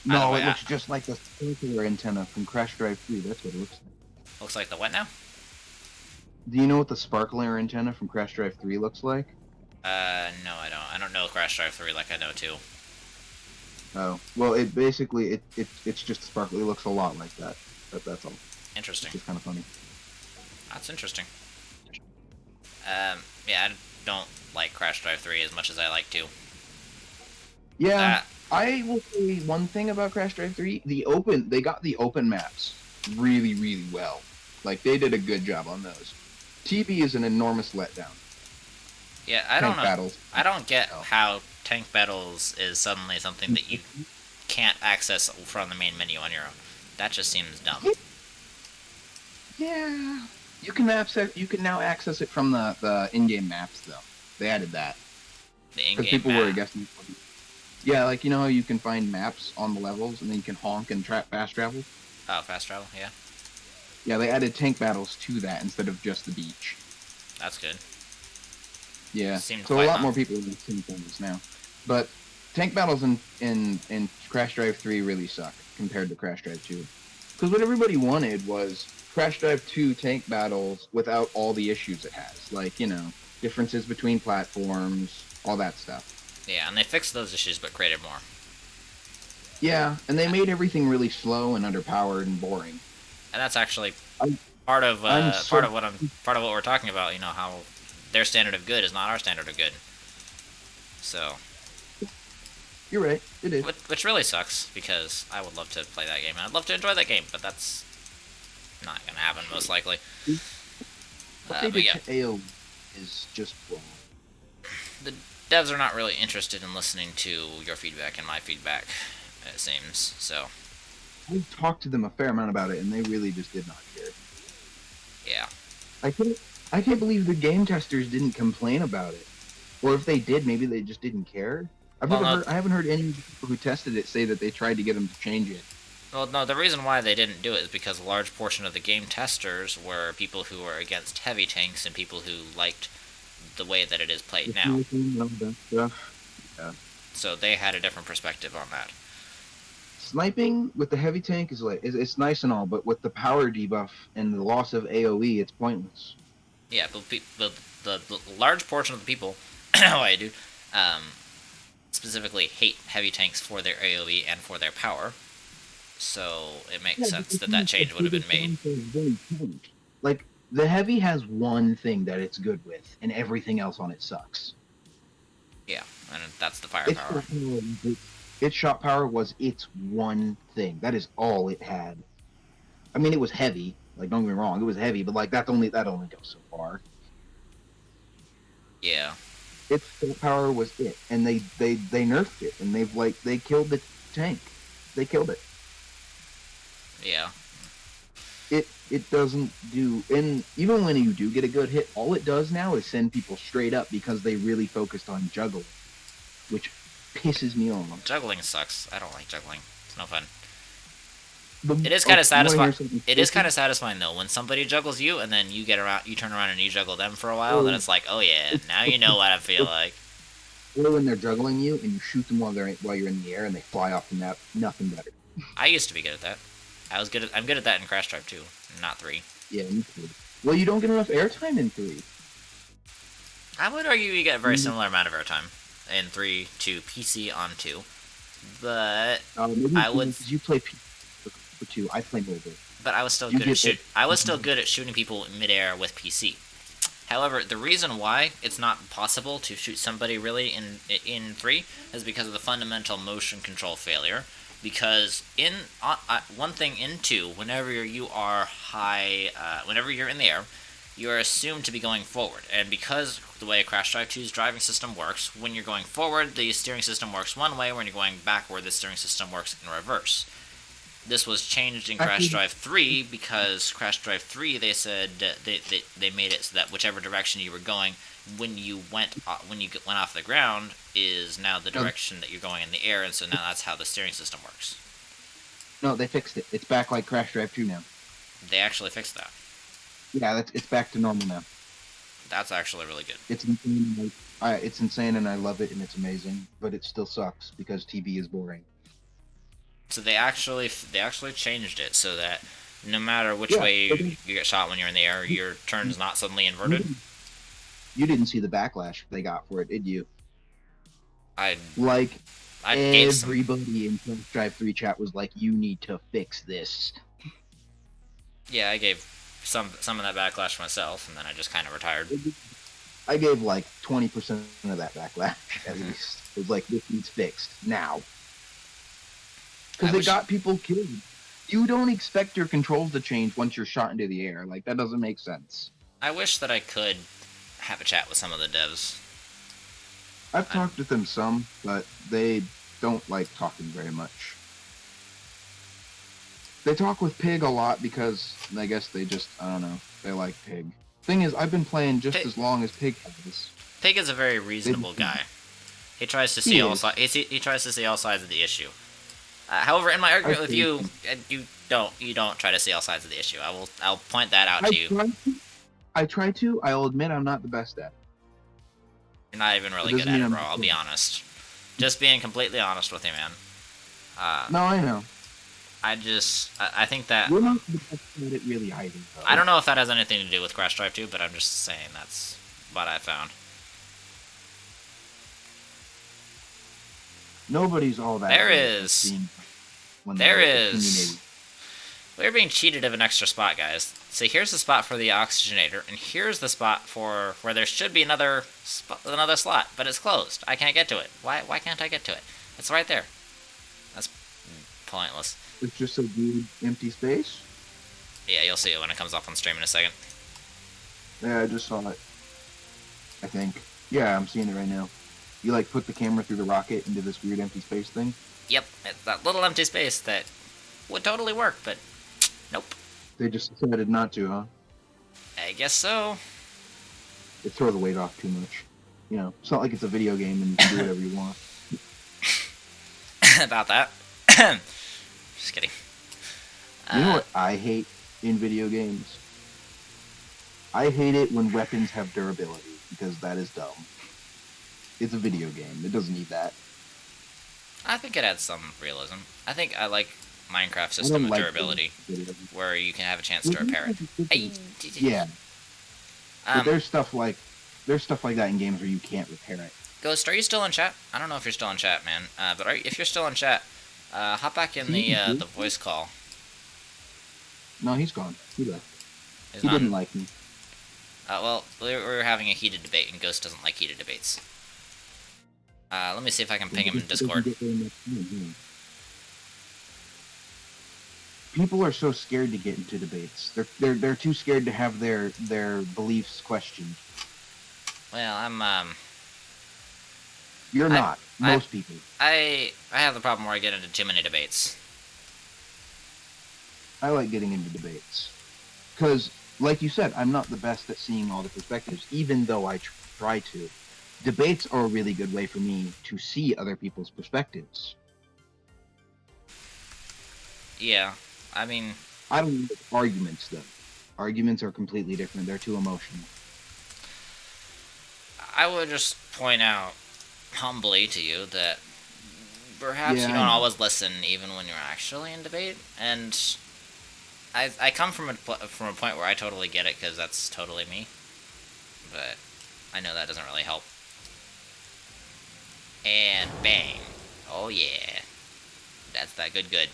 No, way, it looks just like the circular antenna from Crash Drive 3. That's what it looks like. Looks like the what now? Do you know what the sparkler antenna from Crash Drive 3 looks like? No, I don't. I don't know Crash Drive 3 like I know 2. Oh, well, it basically it's just sparkly. It looks a lot like that. That's all. Interesting. It's just kind of funny. That's interesting. Yeah, I don't like Crash Drive 3 as much as I like 2. Yeah, I will say one thing about Crash Drive 3: they got the open maps really, really well. Like they did a good job on those. TB is an enormous letdown. Yeah, I don't Tank know. battles. I don't get Oh. how tank battles is suddenly something that you can't access from the main menu on your own. That just seems dumb. Yeah, you can now access it from the in-game maps though. They added that The because in-game people were map. guessing. Yeah, like you know how you can find maps on the levels and then you can honk and fast travel. Oh, fast travel. Yeah, Yeah, they added tank battles to that instead of just the beach. that's good. Yeah, Seemed so a quite lot not. more people are seeing things now. But tank battles in Crash Drive 3 really suck compared to Crash Drive 2. Because what everybody wanted was Crash Drive 2 tank battles without all the issues it has. Like, you know, differences between platforms, all that stuff. Yeah, and they fixed those issues but created more. Yeah, and they made everything really slow and underpowered and boring. And that's actually I'm- part of I'm part so of what we're talking about. You know how their standard of good is not our standard of good. So, You're right, it is. which really sucks because I would love to play that game and I'd love to enjoy that game, but that's not gonna happen most likely. What they But did yeah, to AO is just wrong. the devs are not really interested in listening to your feedback and my feedback. It seems so. I talked to them a fair amount about it, and they really just did not care. Yeah. I can't believe the game testers didn't complain about it, or if they did, maybe they just didn't care. Well, no, I haven't heard any people who tested it say that they tried to get them to change it. Well, no, the reason why they didn't do it is because a large portion of the game testers were people who were against heavy tanks and people who liked the way that it is played now. So they had a different perspective on that. Sniping with the heavy tank is like it's nice and all, but with the power debuff and the loss of AOE, it's pointless. Yeah, but the large portion of the people, oh, I do, specifically hate heavy tanks for their AoE and for their power. So it makes sense that change would have been made. Like the heavy has one thing that it's good with, and everything else on it sucks. Yeah, and that's the firepower. Its shot power was its one thing. That is all it had. I mean, it was heavy. Like, don't get me wrong, it was heavy, but like that only goes so far. Yeah. Its shot power was it, and they nerfed it, and they killed the tank. They killed it. Yeah. It doesn't do, and even when you do get a good hit, all it does now is send people straight up because they really focused on juggling, which pisses me off. Juggling sucks. I don't like juggling. It's no fun. It is kind of satisfying. It is kind of satisfying though when somebody juggles you and then you turn around and you juggle them for a while. And then it's like, oh yeah, now you know what I feel like. Or when they're juggling you and you shoot them while you're in the air and they fly off the map. Nothing better. I used to be good at that. I'm good at that in Crash Drive 2, not 3. Yeah, me too. Well, you don't get enough airtime in 3. I would argue you get a very similar amount of airtime in 3 to PC on 2, but I would. You play PC for 2. I play mobile. But I was still good at shoot. I was still good at shooting people in midair with PC. However, the reason why it's not possible to shoot somebody really in 3 is because of the fundamental motion control failure. Because one thing in 2, whenever you are whenever you're in the air, you are assumed to be going forward. And because the way Crash Drive 2's driving system works, when you're going forward, the steering system works one way. When you're going backward, the steering system works in reverse. This was changed in Crash Drive 3 because Crash Drive 3 they said they made it so that whichever direction you were going when you went off the ground is now the direction that you're going in the air, and so now that's how the steering system works. No, they fixed it. It's back like Crash Drive 2 now. They actually fixed that. Yeah, it's back to normal now. That's actually really good. It's insane. It's insane, and I love it, and it's amazing. But it still sucks because TV is boring. So they actually changed it so that no matter which way you get shot when you're in the air, your turn is not suddenly inverted. You didn't see the backlash they got for it, did you? Everybody in Crash Drive 3 chat was like, "You need to fix this." Yeah, I gave some of that backlash myself, and then I just kind of retired. I gave like 20% of that backlash at least. It was like, this needs fixed now. because I it wish got people killed. You don't expect your controls to change once you're shot into the air. Like, that doesn't make sense. I wish that I could have a chat with some of the devs. I've I, talked with them some, but they don't like talking very much. They talk with Pig a lot because I guess they just, I don't know, they like Pig. Thing is, I've been playing just Pig- as long as Pig has. Pig is a very reasonable guy. He tries to see he tries to see all sides of the issue. However, in my argument with you, you don't try to see all sides of the issue. I'll point that out to you. I try to. I'll admit I'm not the best at it. You're not even really good at it, bro. I'll be honest. Just being completely honest with you, man. No, I know. I think that We're not the best at it really either, though. I don't know if that has anything to do with Crash Drive 2, but I'm just saying that's what I found. Nobody's all that. There is. There is. We're being cheated of an extra spot, guys. See, here's the spot for the oxygenator, and here's the spot for where there should be another slot, but it's closed. I can't get to it. Why can't I get to it? It's right there. That's pointless. It's just a weird empty space. Yeah, you'll see it when it comes off on stream in a second. Yeah, I just saw it. I think. Yeah, I'm seeing it right now. You like put the camera through the rocket into this weird empty space thing? Yep, it's that little empty space that would totally work, but nope. They just decided not to, huh? I guess so. They throw the weight off too much. You know, it's not like it's a video game and you can do whatever you want. About that. Just kidding. You know what I hate in video games? I hate it when weapons have durability, because that is dumb. It's a video game. It doesn't need that. I think it adds some realism. I think I like Minecraft system of durability, where you can have a chance to repair it. Yeah. But there's stuff like that in games where you can't repair it. Ghost, are you still in chat? I don't know if you're still in chat, man. But if you're still in chat, hop back in the voice call. No, he's gone. He left. He didn't like me. Well, we were having a heated debate, and Ghost doesn't like heated debates. Let me see if I can ping him in Discord. People are so scared to get into debates. They're too scared to have their beliefs questioned. Well, You're not. Most people. I have the problem where I get into too many debates. I like getting into debates. Because, like you said, I'm not the best at seeing all the perspectives, even though I try to. Debates are a really good way for me to see other people's perspectives. Yeah, I mean... I don't like arguments, though. Arguments are completely different. They're too emotional. I would just point out humbly to you that perhaps Yeah, you don't always listen even when you're actually in debate, and I come from a point where I totally get it because that's totally me, but I know that doesn't really help. And bang. Oh yeah. That's that good.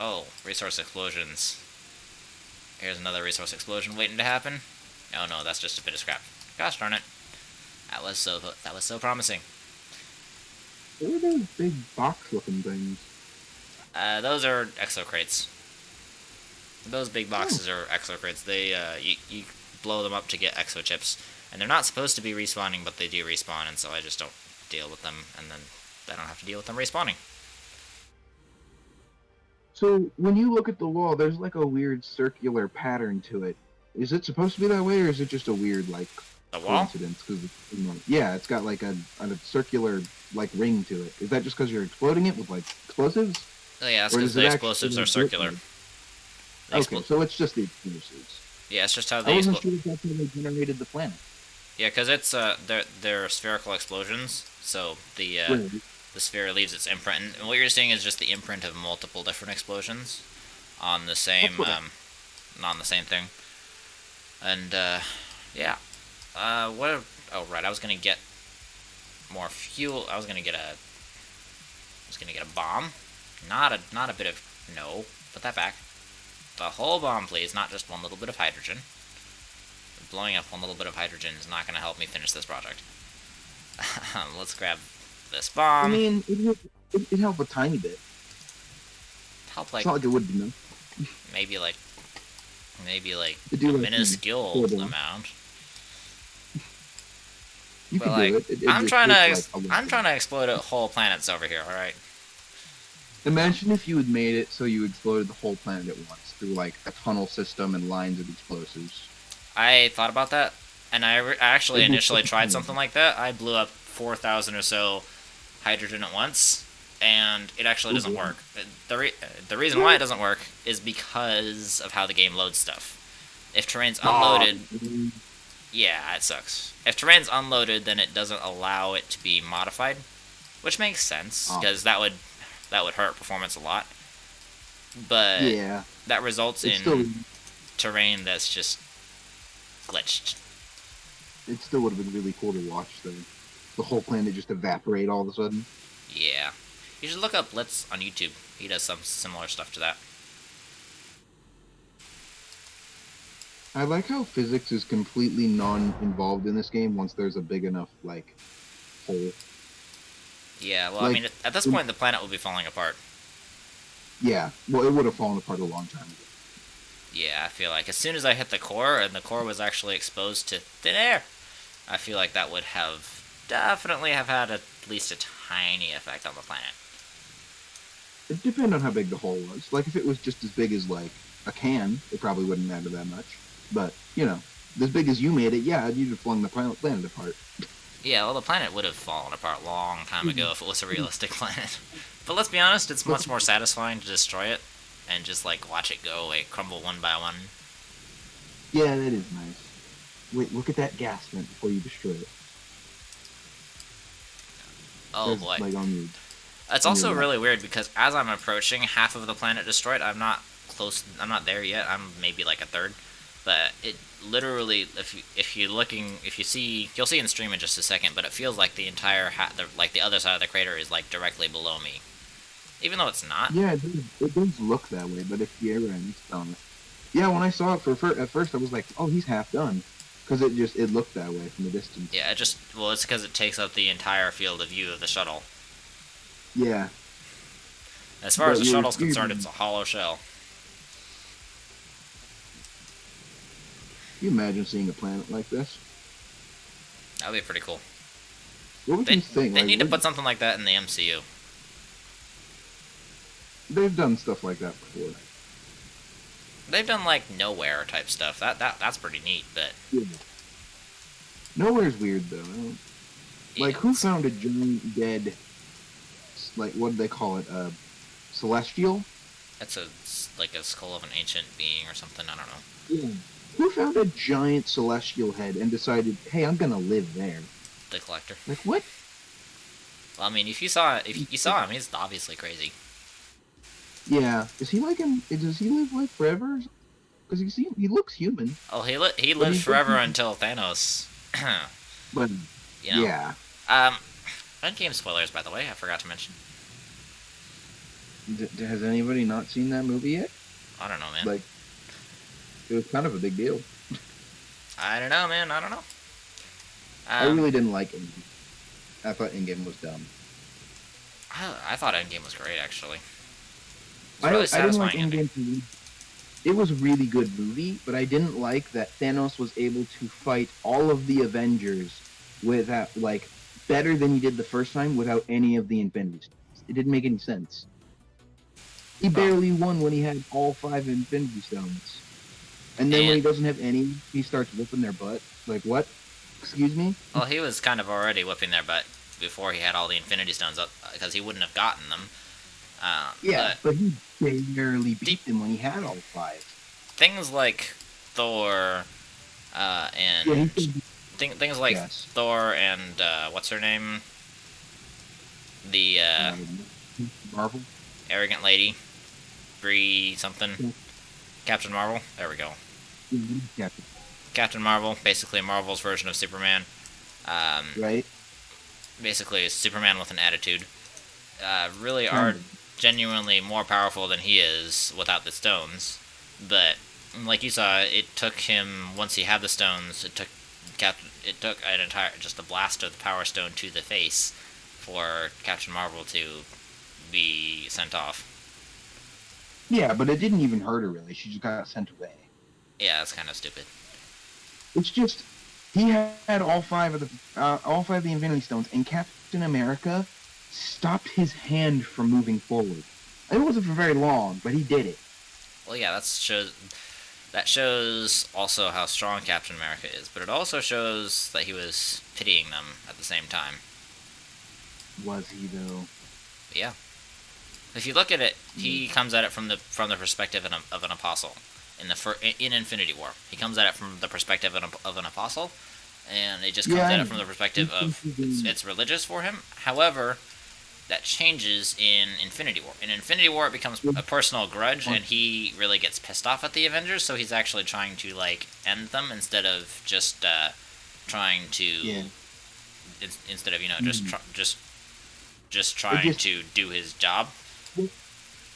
Oh, resource explosions. Here's another resource explosion waiting to happen. Oh no, that's just a bit of scrap. Gosh darn it. That was so promising. What are those big box-looking things? Those are exocrates. Those big boxes are exocrates. They you blow them up to get exo chips, and they're not supposed to be respawning, but they do respawn, and so I just don't deal with them, and then I don't have to deal with them respawning. So, when you look at the wall, there's like a weird circular pattern to it. Is it supposed to be that way, or is it just a weird, like, The wall? coincidence? Yeah, it's got like a circular, like, ring to it. Is that just because you're exploding it with, like, explosives? Oh yeah, that's because the explosives are circular. Okay, so it's just the explosives. Yeah, it's just how I they wasn't sure if that's how they generated the planet. Yeah, because it's they're spherical explosions, so the Right. the sphere leaves its imprint, and what you're seeing is just the imprint of multiple different explosions on the same on the same thing. And yeah, what? Oh right, I was gonna get more fuel. I was gonna get a bomb, not a bit of no. Put that back. The whole bomb, please, not just one little bit of hydrogen. Blowing up one little bit of hydrogen is not going to help me finish this project. Let's grab this I bomb. mean, it'd help a tiny bit. Help It's like not like it would be no. maybe like It'd do a like minuscule quarter. amount. You But could like do it. It I'm just trying takes to like a little I'm bit. trying to explode whole planets over here. All right. Imagine if you had made it so you exploded the whole planet at once through like a tunnel system and lines of explosives. I thought about that, and I actually It'd be initially fucking tried cool. something like that. I blew up 4,000 or so hydrogen at once, and it actually doesn't Ooh. work. The reason why it doesn't work is because of how the game loads stuff. If terrain's Oh, unloaded, yeah, it sucks. If terrain's unloaded, then it doesn't allow it to be modified, which makes sense oh, because that would hurt performance a lot. But yeah. that results It's still in terrain that's just glitched. it still would have been really cool to watch the whole planet just evaporate all of a sudden. Yeah. You should look up Blitz on YouTube. He does some similar stuff to that. I like how physics is completely non-involved in this game once there's a big enough like hole. Yeah, well, I Like, mean, at this point, the planet will be falling apart. yeah. Well, it would have fallen apart a long time ago. Yeah, I feel like as soon as I hit the core, and the core was actually exposed to thin air, I feel like that would have definitely have had at least a tiny effect on the planet. It depends on how big the hole was. Like, if it was just as big as like a can, it probably wouldn't matter that much. But as big as you made it, yeah, you'd have flung the planet apart. Yeah, well, the planet would have fallen apart a long time Mhm. ago if it was a realistic planet. But let's be honest, it's much more satisfying to destroy it and just like watch it go away, crumble one by one. Yeah, that is nice. Wait, look at that gas vent before you destroy it. Oh There's boy. like It's on your also left. really weird because as I'm approaching half of the planet destroyed, I'm not close. I'm not there yet. I'm maybe like a third, but it literally, if you see, you'll see in stream in just a second. But it feels like the entire like the other side of the crater is like directly below me, even though it's not. Yeah, it does look that way, but if you ever on it. Yeah, when I saw it at first, I was like, oh, he's half done, because it looked that way from the distance. Yeah, it's because it takes up the entire field of view of the shuttle. Yeah, As far as but the you're shuttle's concerned, it's a hollow shell. you imagine seeing a planet like this? That would be pretty cool. What would They you think? they Like, need to put something like that in the MCU. they've done stuff like that before. They've done like nowhere type stuff. That's pretty neat, but Yeah. Nowhere's weird though. Like, who it's- found a giant dead? Like, what do they call it? Celestial? That's like a skull of an ancient being or something. I don't know. Yeah. Who found a giant celestial head and decided, hey, I'm gonna live there? The collector. Like, what? Well, I mean, if you saw him, he's obviously crazy. Yeah. Is he like him? Does he live like forever? Because he looks human. Oh, he But lives he's forever until Thanos. But You know. yeah. Endgame spoilers, by the way. I forgot to mention. Has anybody not seen that movie yet? I don't know, man. Like, it was kind of a big deal. I don't know, man. I don't know. I really didn't like it. I thought Endgame was dumb. I thought Endgame was great, actually. It's I really didn't like satisfying ending. Endgame. It was a really good movie, but I didn't like that Thanos was able to fight all of the Avengers without, like, better than he did the first time without any of the Infinity Stones. It didn't make any sense. He barely won when he had all 5 Infinity Stones. And then when he doesn't have any, he starts whipping their butt. Like, what? Excuse me? Well, he was kind of already whipping their butt before he had all the Infinity Stones up, because he wouldn't have gotten them. Yeah, But but he barely beat them when he had all 5. things like Thor, and Yeah, he said, things like yes. Thor and what's her name, the Marvel? arrogant lady, Bree something, Yeah. Captain Marvel. There we go. Yeah, Captain Marvel, basically Marvel's version of Superman. right? Basically, Superman with an attitude. Really are genuinely more powerful than he is without the stones. But like you saw, it took him once he had the stones. It took It took an entire just a blast of the Power Stone to the face for Captain Marvel to be sent off. Yeah, but it didn't even hurt her really. She just got sent away. Yeah, that's kind of stupid. It's just he had all five of the Infinity Stones, and Captain America stopped his hand from moving forward. It wasn't for very long, but he did it. Well, yeah, that shows also how strong Captain America is, but it also shows that he was pitying them at the same time. Was he though? But yeah, if you look at it, he comes at it from the perspective of an apostle in Infinity War. He comes at it from the perspective of an apostle, and it just comes at it from the perspective of it's religious for him. However, that changes in Infinity War. In Infinity War, it becomes a personal grudge, and he really gets pissed off at the Avengers, so he's actually trying to, like, end them instead of just trying to... Instead of, just trying to do his job.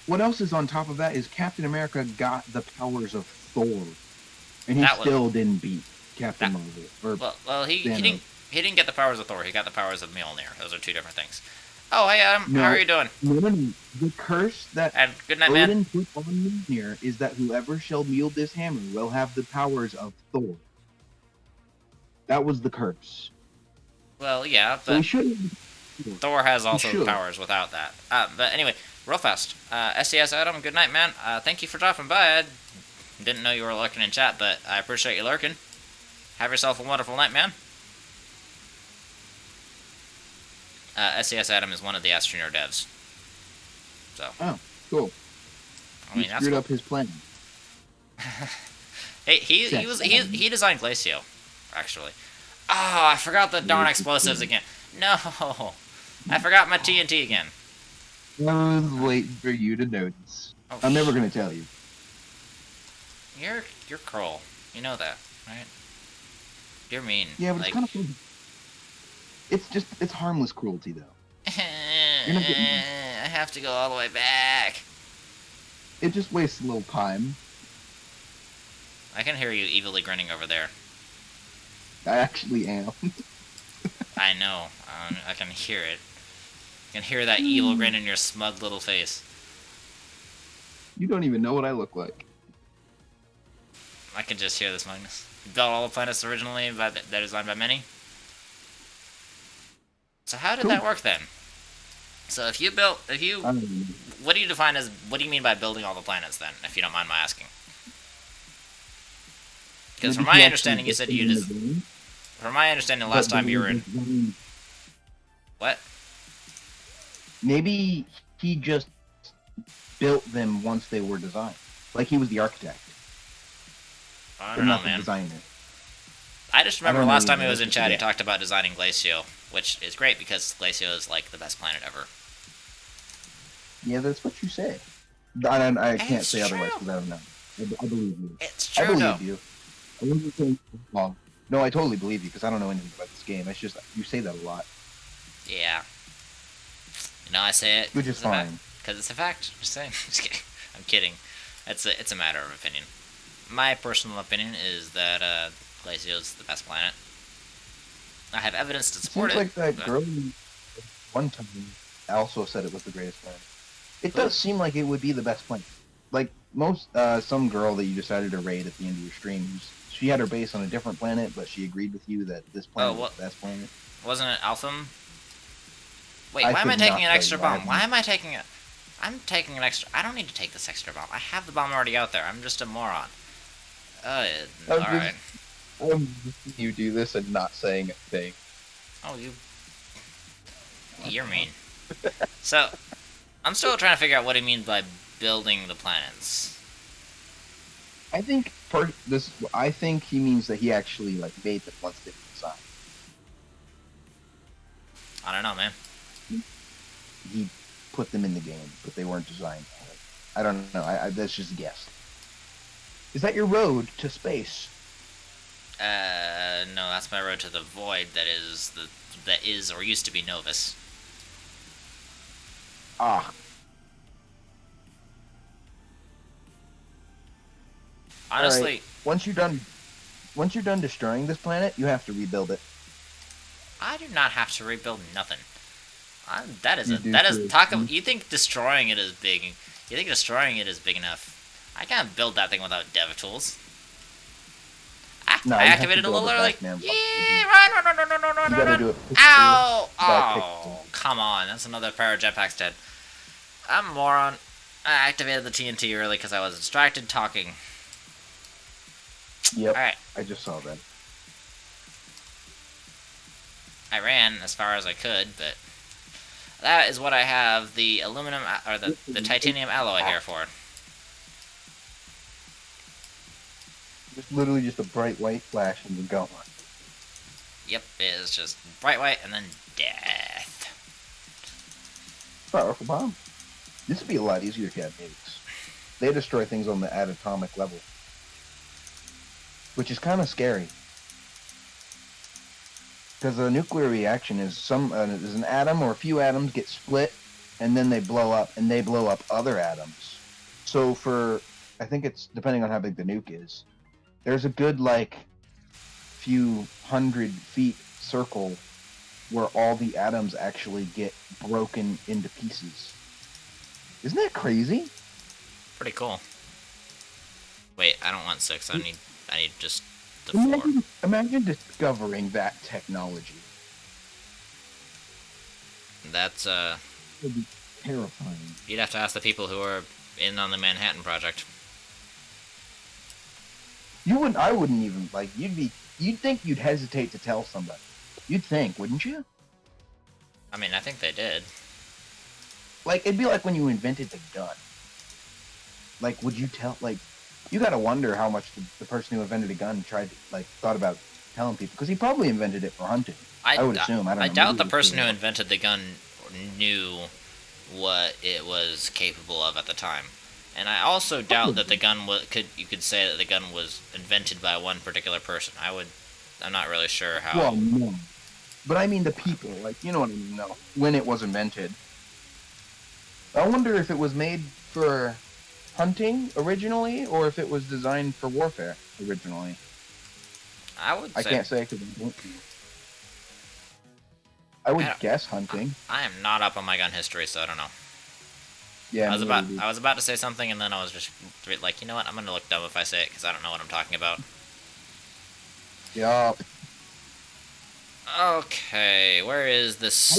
What else is on top of that is Captain America got the powers of Thor, and he still didn't beat Captain Marvel. Well, he didn't get the powers of Thor. He got the powers of Mjolnir. Those are two different things. Oh, hey Adam, how are you doing? No. The curse that and good night, Odin man. put on Mjolnir is that whoever shall wield this hammer will have the powers of Thor. That was the curse. Well, yeah, but Thor has also the powers without that. But anyway, real fast. SES Adam, good night, man. Thank you for dropping by. I didn't know you were lurking in chat, but I appreciate you lurking. Have yourself a wonderful night, man. SES Adam is one of the Astroneer devs. So. Oh, cool. I mean, he screwed up his plan. Hey, he designed Glacio, actually. Oh, I forgot the darn explosives again. No, I forgot my TNT again. I was waiting for you to notice. Oh, I'm never gonna tell you. You're cruel. You know that, right? You're mean. Yeah, but it's kind of fun. It's harmless cruelty, though. I have to go all the way back. It just wastes a little time. I can hear you evilly grinning over there. I actually am. I know. I can hear it. I can hear that evil grin in your smug little face. You don't even know what I look like. I can just hear the smugness. You built all the planets originally that are designed by many? So how did that work then? So what do you mean by building all the planets then, if you don't mind my asking? Because from my understanding, you said from my understanding, last time you were in... What? Maybe he just built them once they were designed. Like he was the architect. I don't know, man. Designer. I just remember last time he was in chat, he talked about designing Glacio, which is great because Glacio is like the best planet ever. Yeah, that's what you say. I can't say otherwise because I don't know. I believe you. It's true, I believe you. I wasn't saying wrong. No, I totally believe you because I don't know anything about this game. It's just you say that a lot. Yeah. You know, I say it. Which is fine. Because it's a fact. Just saying. Just kidding. I'm kidding. It's a matter of opinion. My personal opinion is that Glacio's the best planet. I have evidence to support it. Seems like that girl one time also said it was the greatest planet. It does seem like it would be the best planet. Like some girl that you decided to raid at the end of your stream, she had her base on a different planet, but she agreed with you that this planet was the best planet. Wasn't it Altham? Wait, why am I taking an extra bomb? Why am I taking it? I'm taking an extra... I don't need to take this extra bomb. I have the bomb already out there. I'm just a moron. Alright. You do this and not saying a thing. Oh, you're mean. So, I'm still trying to figure out what he means by building the planets. I think he means that he actually made them once they were designed. I don't know, man. He put them in the game, but they weren't designed. I don't know. That's just a guess. Is that your road to space? No, that's my road to the void. That is or used to be Novus. Ah. Honestly, right. Once you're done once you're done destroying this planet, you have to rebuild it. I do not have to rebuild nothing. That is You a do that is too. talk of, you think destroying it is big? You think destroying it is big enough? I can't build that thing without dev tools. No, I you have to activated a build little it early. back, man. Yeah, run, run, run, run, run, run, You run, gotta run. do it. Ow! Back Oh, come on. That's another pair of jetpacks dead. I'm a moron. I activated the TNT early because I was distracted talking. Yep. Alright, I just saw that. I ran as far as I could, but that is what I have the aluminum, or the titanium alloy here for. Just literally just a bright white flash and you're gone. Yep, it is just bright white and then death. Powerful bomb. This would be a lot easier if you had nukes. They destroy things on the atomic level, which is kind of scary. Because a nuclear reaction is is an atom or a few atoms get split, and then they blow up, and they blow up other atoms. So I think it's depending on how big the nuke is. There's a good few 100 feet circle where all the atoms actually get broken into pieces. Isn't that crazy? Pretty cool. Wait, I don't want 6. I need just the 4. Imagine discovering that technology. That's It would be terrifying. you'd have to ask the people who are in on the Manhattan Project. I wouldn't even you'd think you'd hesitate to tell somebody. You'd think, wouldn't you? I mean, I think they did. It'd be like when you invented the gun. Would you tell you gotta wonder how much the person who invented a gun thought about telling people, because he probably invented it for hunting. I would assume. I don't know. I doubt Maybe the person who he- invented the gun knew what it was capable of at the time. And I also doubt that the gun you could say that the gun was invented by one particular person. I'm not really sure how. Well, no. But I mean the people, you know what I mean, no. When it was invented. I wonder if it was made for hunting originally, or if it was designed for warfare originally. I can't say because I would guess hunting. I am not up on my gun history, so I don't know. Yeah, I was about to say something, and then I was just like, you know what? I'm gonna look dumb if I say it because I don't know what I'm talking about. Yeah. Okay, where is this?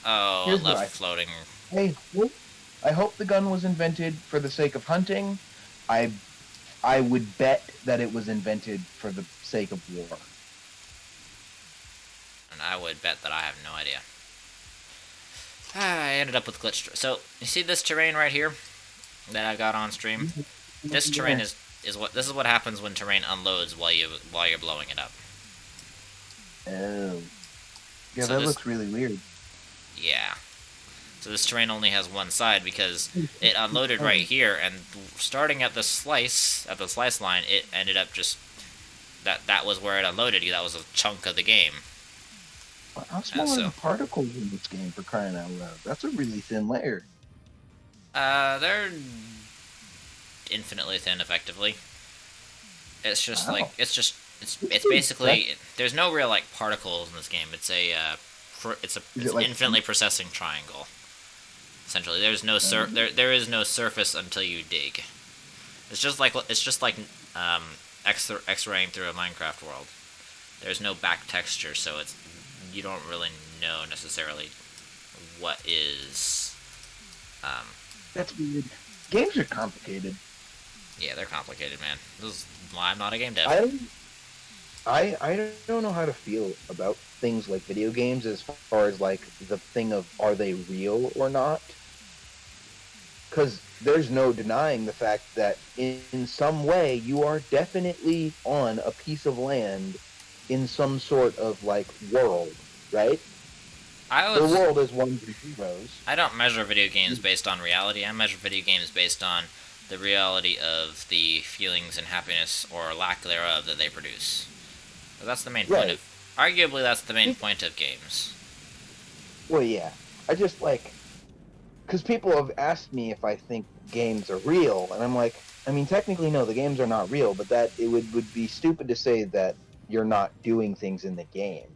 Oh, Here's it what left floating. I hope the gun was invented for the sake of hunting. I would bet that it was invented for the sake of war. And I would bet that I have no idea. I ended up with glitch. So you see this terrain right here that I got on stream. This terrain is what happens when terrain unloads while you're blowing it up. Oh. Yeah, So that this- looks really weird. Yeah. So this terrain only has one side because it unloaded right here, and starting at the slice line, it ended up just that was where it unloaded. That was a chunk of the game. How small are so- the particles in this game, for crying out loud? That's a really thin layer. They're infinitely thin, effectively. It's just Wow. it's basically there's no real particles in this game. It's it's an infinitely processing triangle. Essentially, there's no there is no surface until you dig. It's just like X-raying through a Minecraft world. There's no back texture, so you don't really know necessarily what is. That's weird. Games are complicated. Yeah, they're complicated, man. This is why I'm not a game dev. I don't know how to feel about things like video games as far as the thing of are they real or not. Because there's no denying the fact that in some way you are definitely on a piece of land in some sort of world, right? The world is ones and zeros. I don't measure video games based on reality. I measure video games based on the reality of the feelings and happiness or lack thereof that they produce. So that's the main point of. Arguably, that's the main point of games. Well, yeah. I just because people have asked me if I think games are real, and I'm like, I mean, technically, no, the games are not real, but that it would be stupid to say that you're not doing things in the game.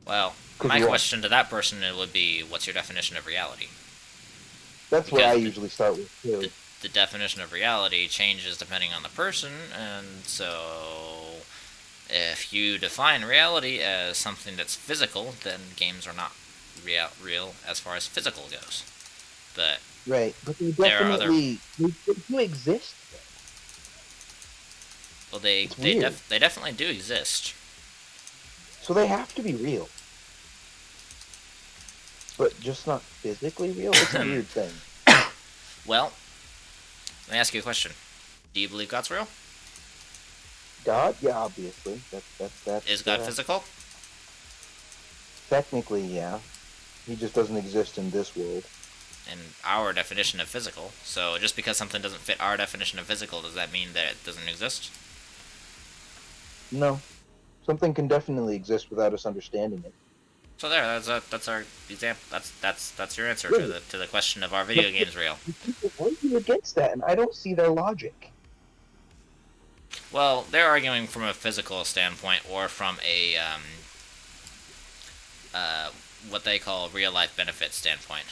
Well, 'Cause my you are. question to that person would be, what's your definition of reality? That's what I Because usually start with too. the definition of reality changes depending on the person, and so if you define reality as something that's physical, then games are not real as far as physical goes. But Right, but they there are other. definitely they do exist. Well, they It's they weird. they definitely do exist. So they have to be real, but just not physically real. It's a weird thing. Well, let me ask you a question. Do you believe God's real? God, yeah, obviously. That's Is God physical? technically, yeah. He just doesn't exist in this world. In our definition of physical. So just because something doesn't fit our definition of physical, does that mean that it doesn't exist? No, something can definitely exist without us understanding it. So there, that's our example. That's your answer Really? to the question of our video games real. People argue against that, and I don't see their logic. Well, they're arguing from a physical standpoint or from a what they call real life benefit standpoint.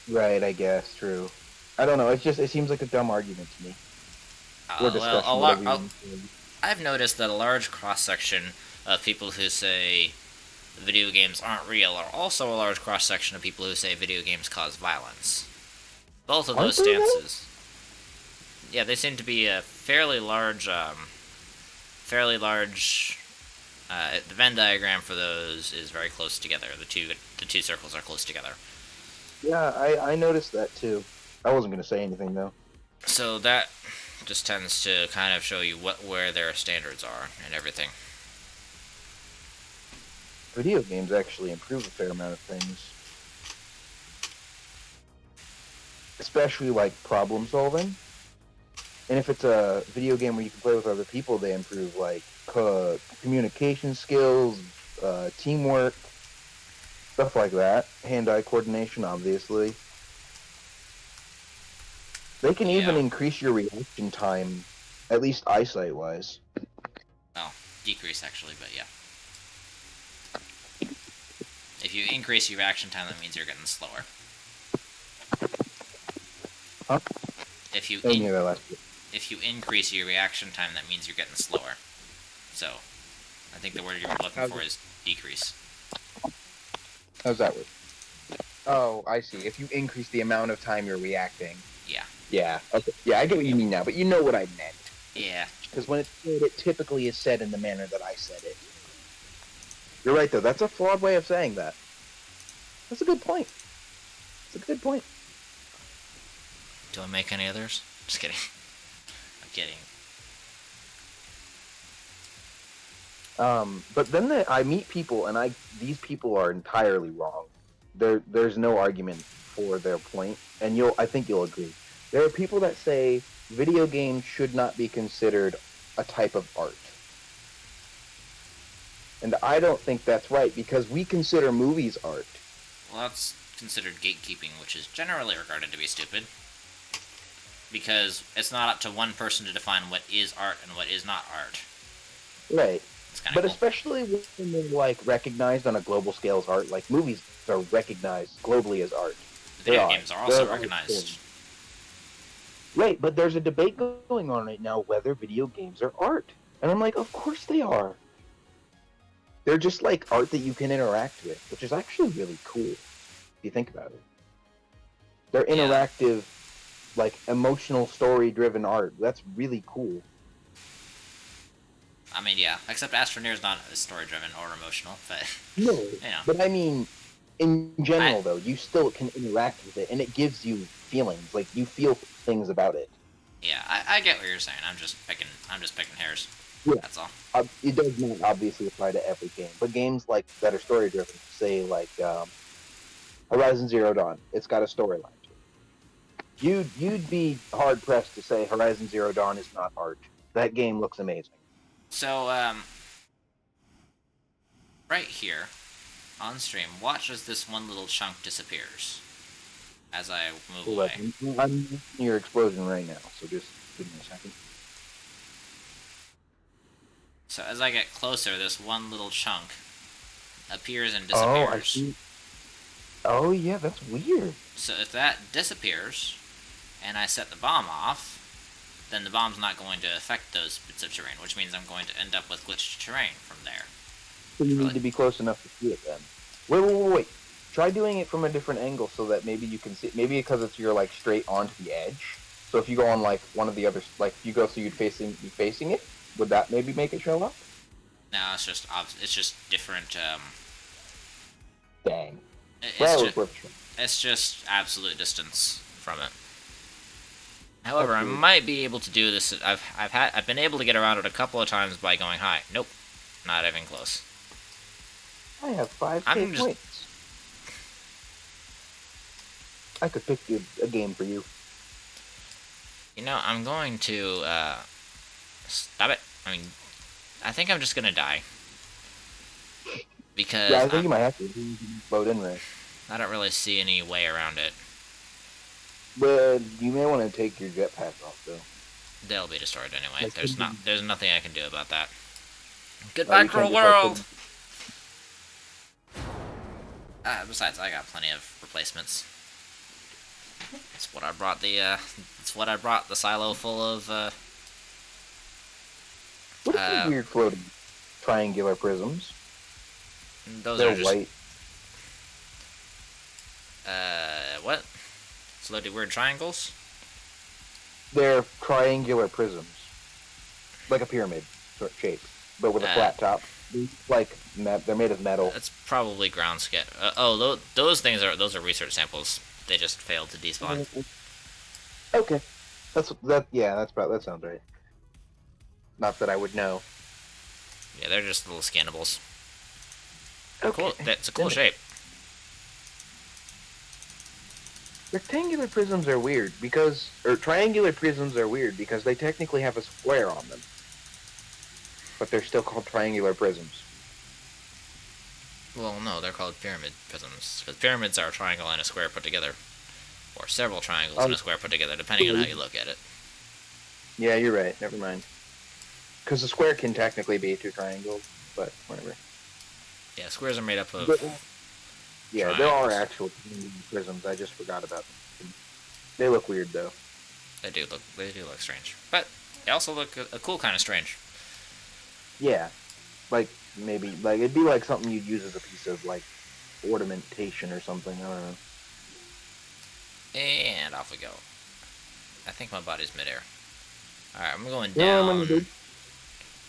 Right, I guess, true. I don't know. It seems like a dumb argument to me. Or discussion, Well, whatever you want to say. I've noticed that a large cross section of people who say video games aren't real are also a large cross section of people who say video games cause violence. Both of those Aren't they, though? stances. Yeah, they seem to be a fairly large. The Venn diagram for those is very close together. The two circles are close together. Yeah, I noticed that too. I wasn't gonna say anything though. So that just tends to kind of show you where their standards are and everything. Video games actually improve a fair amount of things, especially like problem solving. And if it's a video game where you can play with other people, they improve like communication skills, teamwork, stuff like that. Hand-eye coordination, obviously. They can even Yeah. increase your reaction time, at least eyesight-wise. Well, decrease actually, but yeah. If you increase your reaction time, that means you're getting slower. Huh? If you Any of that last bit. if you increase your reaction time, that means you're getting slower. So, I think the word you're looking for is decrease. How's that work? Oh, I see. If you increase the amount of time you're reacting. Yeah. Yeah. Okay. Yeah, I get what you mean now, but you know what I meant. Yeah. Because when it's said, it typically is said in the manner that I said it. You're right, though. That's a flawed way of saying that. That's a good point. That's a good point. Do I make any others? Just kidding. I'm kidding. But then I meet people, and these people are entirely wrong. There's no argument for their point, and I think you'll agree. There are people that say video games should not be considered a type of art. And I don't think that's right, because we consider movies art. Well, that's considered gatekeeping, which is generally regarded to be stupid. Because it's not up to one person to define what is art and what is not art. Right. It's kind of But cool. especially when they're, like, recognized on a global scale as art, like, movies are recognized globally as art. Video games are also They're recognized. Right, but there's a debate going on right now whether video games are art. And I'm like, of course they are. They're just like art that you can interact with, which is actually really cool, if you think about it. They're interactive, like, emotional, story-driven art. That's really cool. I mean, yeah, except Astroneer is not story-driven or emotional, but, No, you know. but I mean, in general, though, you still can interact with it, and it gives you feelings. Like, you feel things about it. Yeah, I get what you're saying. I'm just picking hairs. Yeah. That's all. It does not obviously apply to every game, but games like that are story-driven, say, like, Horizon Zero Dawn, it's got a storyline to it. You'd be hard-pressed to say Horizon Zero Dawn is not art. That game looks amazing. So, right here, on stream, watch as this one little chunk disappears. As I move away. I'm in your explosion right now, so just Give me a second. So as I get closer, this one little chunk appears and Oh, I disappears. see. Oh, yeah, that's weird. So if that disappears, and I set the bomb off, then the bomb's not going to affect those bits of terrain, which means I'm going to end up with glitched terrain from there. So you Really? need to be close enough to see it then. Wait. Try doing it from a different angle so that maybe you can see it. Maybe because you're like straight onto the edge. So if you go on like one of the other, like if you go so you'd be facing it, would that maybe make it show up? No, it's just different. Dang. It's Well, just it's worth a try. it's just absolute distance from it. However, That's I weird. might be able to do this. I've been able to get around it a couple of times by going high. Nope, not even close. I have 5K I'm just- points. I could pick a game for you. You know, I'm going to stop it. I mean, I think I'm just gonna die because Yeah, I think you might have to load in there. I don't really see any way around it. But you may want to take your jetpack off though. They'll be destroyed anyway. Like, There's nothing I can do about that. you Goodbye, can't cruel just, like, world. Besides, I got plenty of replacements. That's what I brought the silo full of. What are these weird floating triangular prisms? Those They're are just white. what? Floaty weird triangles. They're triangular prisms, like a pyramid sort of shape, but with a flat top. Like they're made of metal. That's probably ground sketch. Those are research samples. They just failed to despawn. Okay, that sounds right. Not that I would know. Yeah, they're just little scannables. Okay. Cool. That's a cool Then- shape. Rectangular prisms are weird or triangular prisms are weird because they technically have a square on them, but they're still called triangular prisms. Well, no, they're called pyramid prisms. Because pyramids are a triangle and a square put together. Or several triangles and a square put together, depending on how you look at it. Yeah, you're right. Never mind. Because a square can technically be two triangles, but whatever. Yeah, squares are made up of... Yeah, there are triangles. actual prisms. I just forgot about them. They look weird though. They do look strange. But they also look a cool kind of strange. Yeah, like maybe it'd be like something you'd use as a piece of like ornamentation or something. I don't know. And off we go. I think my body's midair. Alright, I'm going Yeah, down. I'm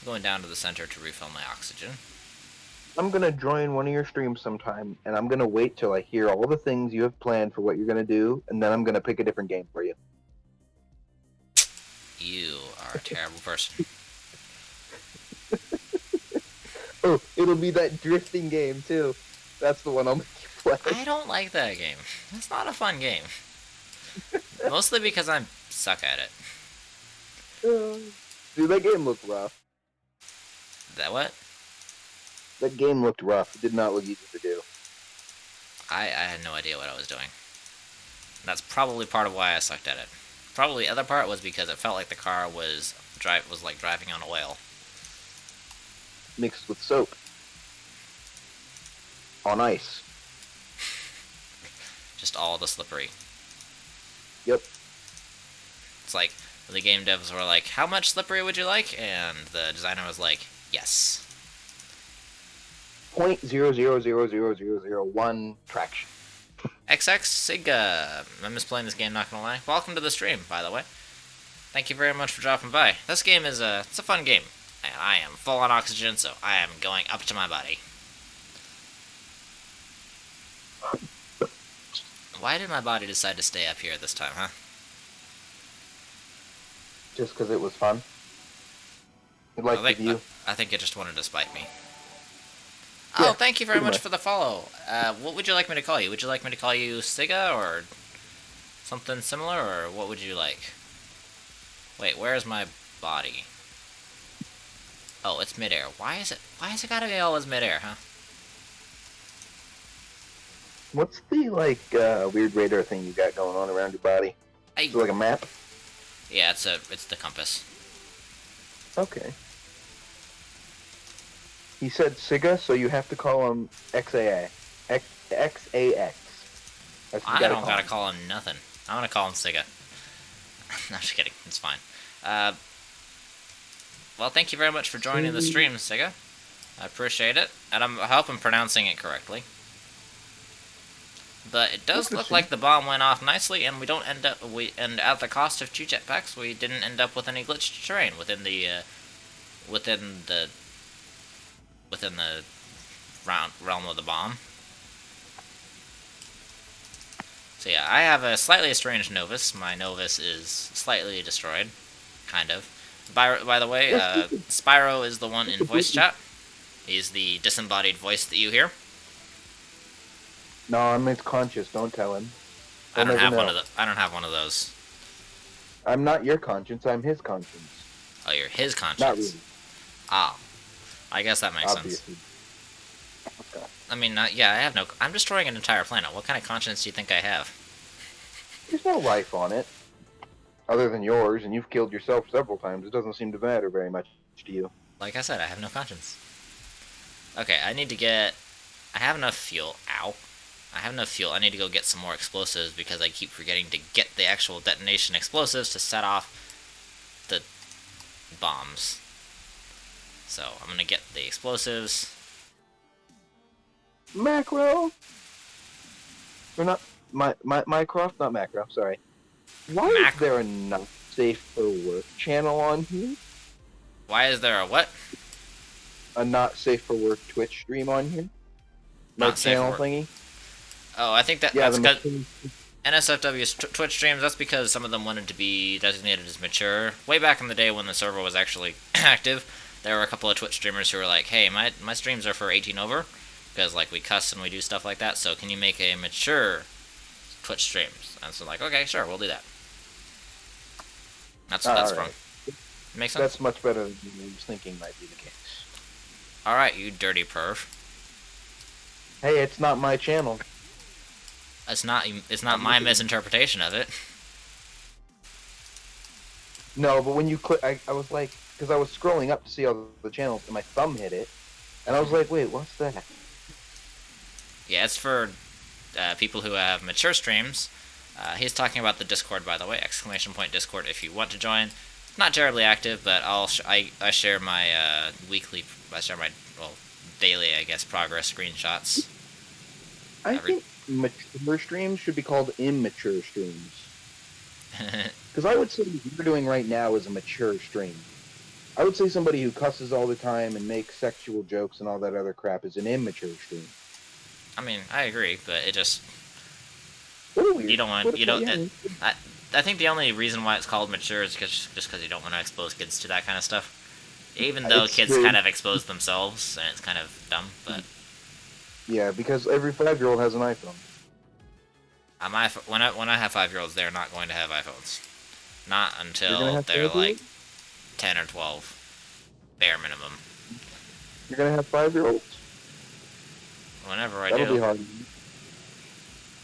Going down to the center to refill my oxygen. I'm gonna join one of your streams sometime, and I'm gonna wait till I hear all the things you have planned for what you're gonna do, and then I'm gonna pick a different game for you. You are a terrible person. Oh, it'll be that drifting game too. That's the one I'll make you play. I don't like that game. It's not a fun game. Mostly because I suck at it. Dude, that game looked rough. That what? That game looked rough. It did not look easy to do. I had no idea what I was doing. That's probably part of why I sucked at it. Probably the other part was because it felt like the car was like driving on oil. Mixed with soap. On ice. Just all the slippery. Yep. It's like the game devs were like, "How much slippery would you like?" And the designer was like, "Yes." 0.000001 traction. XX Siga. I miss playing this game, not gonna lie. Welcome to the stream, by the way. Thank you very much for dropping by. This game is it's a fun game. And I am full on oxygen, so I am going up to my body. Why did my body decide to stay up here this time, huh? Just because it was fun. It liked the view. I think it just wanted to spite me. Yeah, Oh, thank you very pretty much much. for the follow. What would you like me to call you? Would you like me to call you Siga or something similar, or what would you like? Wait, where's my body? Oh, it's midair. Why is it gotta be always midair, huh? What's the weird radar thing you got going on around your body? Is it like a map? Yeah, it's the compass. Okay. He said Siga, so you have to call him XAA. XAX. That's what you I gotta don't call gotta him. call him nothing. I'm gonna call him Siga. No, just kidding. It's fine. Uh, well, thank you very much for joining the stream, Siga. I appreciate it, and I hope I'm pronouncing it correctly. But it does look Interesting. like the bomb went off nicely, and and at the cost of 2 jetpacks, we didn't end up with any glitched terrain within the within the realm of the bomb. So yeah, I have a slightly estranged Novus. My Novus is slightly destroyed, kind of. By the way, Spyro is the one in voice chat. He's the disembodied voice that you hear. No, I'm his conscious. Don't tell him. I He'll don't never have know. I don't have one of those. I'm not your conscience. I'm his conscience. Oh, you're his conscience. Not really. Ah, I guess that makes sense. Obviously. Okay. I mean, yeah, I have no. I'm destroying an entire planet. What kind of conscience do you think I have? There's no life on it, other than yours, and you've killed yourself several times. It doesn't seem to matter very much to you. Like I said, I have no conscience. Okay, I need to get. I have enough fuel. Ow. I have enough fuel. I need to go get some more explosives because I keep forgetting to get the actual detonation explosives to set off the bombs. So I'm gonna get the explosives. Macro? Or not, Mycroft? Not Macro, sorry. Why is there a not safe for work channel on here? Why is there a what? A not safe for work Twitch stream on here? My Not safe channel for work. thingy? Oh, I think Yeah, that's the because machine- NSFW's Twitch streams. That's because some of them wanted to be designated as mature. Way back in the day when the server was actually active, there were a couple of Twitch streamers who were like, "Hey, my streams are for 18 over, because like we cuss and we do stuff like that. So can you make a mature Twitch streams?" And so like, okay, sure, we'll do that. That's what that's alright. from. Makes sense. That's much better than I was thinking might be the case. All right, you dirty perv. Hey, it's not my channel. It's not my misinterpretation of it. No, but when you click, I was like, because I was scrolling up to see all the channels, and my thumb hit it, and I was like, wait, what's that? Yeah, it's for people who have mature streams. He's talking about the Discord, by the way. ! Discord if you want to join. Not terribly active, but I share my daily, I guess, progress screenshots. I think mature streams should be called immature streams. Because I would say what you're doing right now is a mature stream. I would say somebody who cusses all the time and makes sexual jokes and all that other crap is an immature stream. I mean, I agree, but it just What a weird. you don't want what a- you don't. yeah. I think the only reason why it's called mature is just because you don't want to expose kids to that kind of stuff. Even though It's kids true. kind of expose themselves, and it's kind of dumb, but Yeah, because every 5-year-old has an iPhone. when I have 5-year-olds, they're not going to have iPhones. Not You're gonna until have they're 5-year-olds? like 10 or 12, bare minimum. You're gonna have 5-year-olds? Whenever I That'll do. be hard.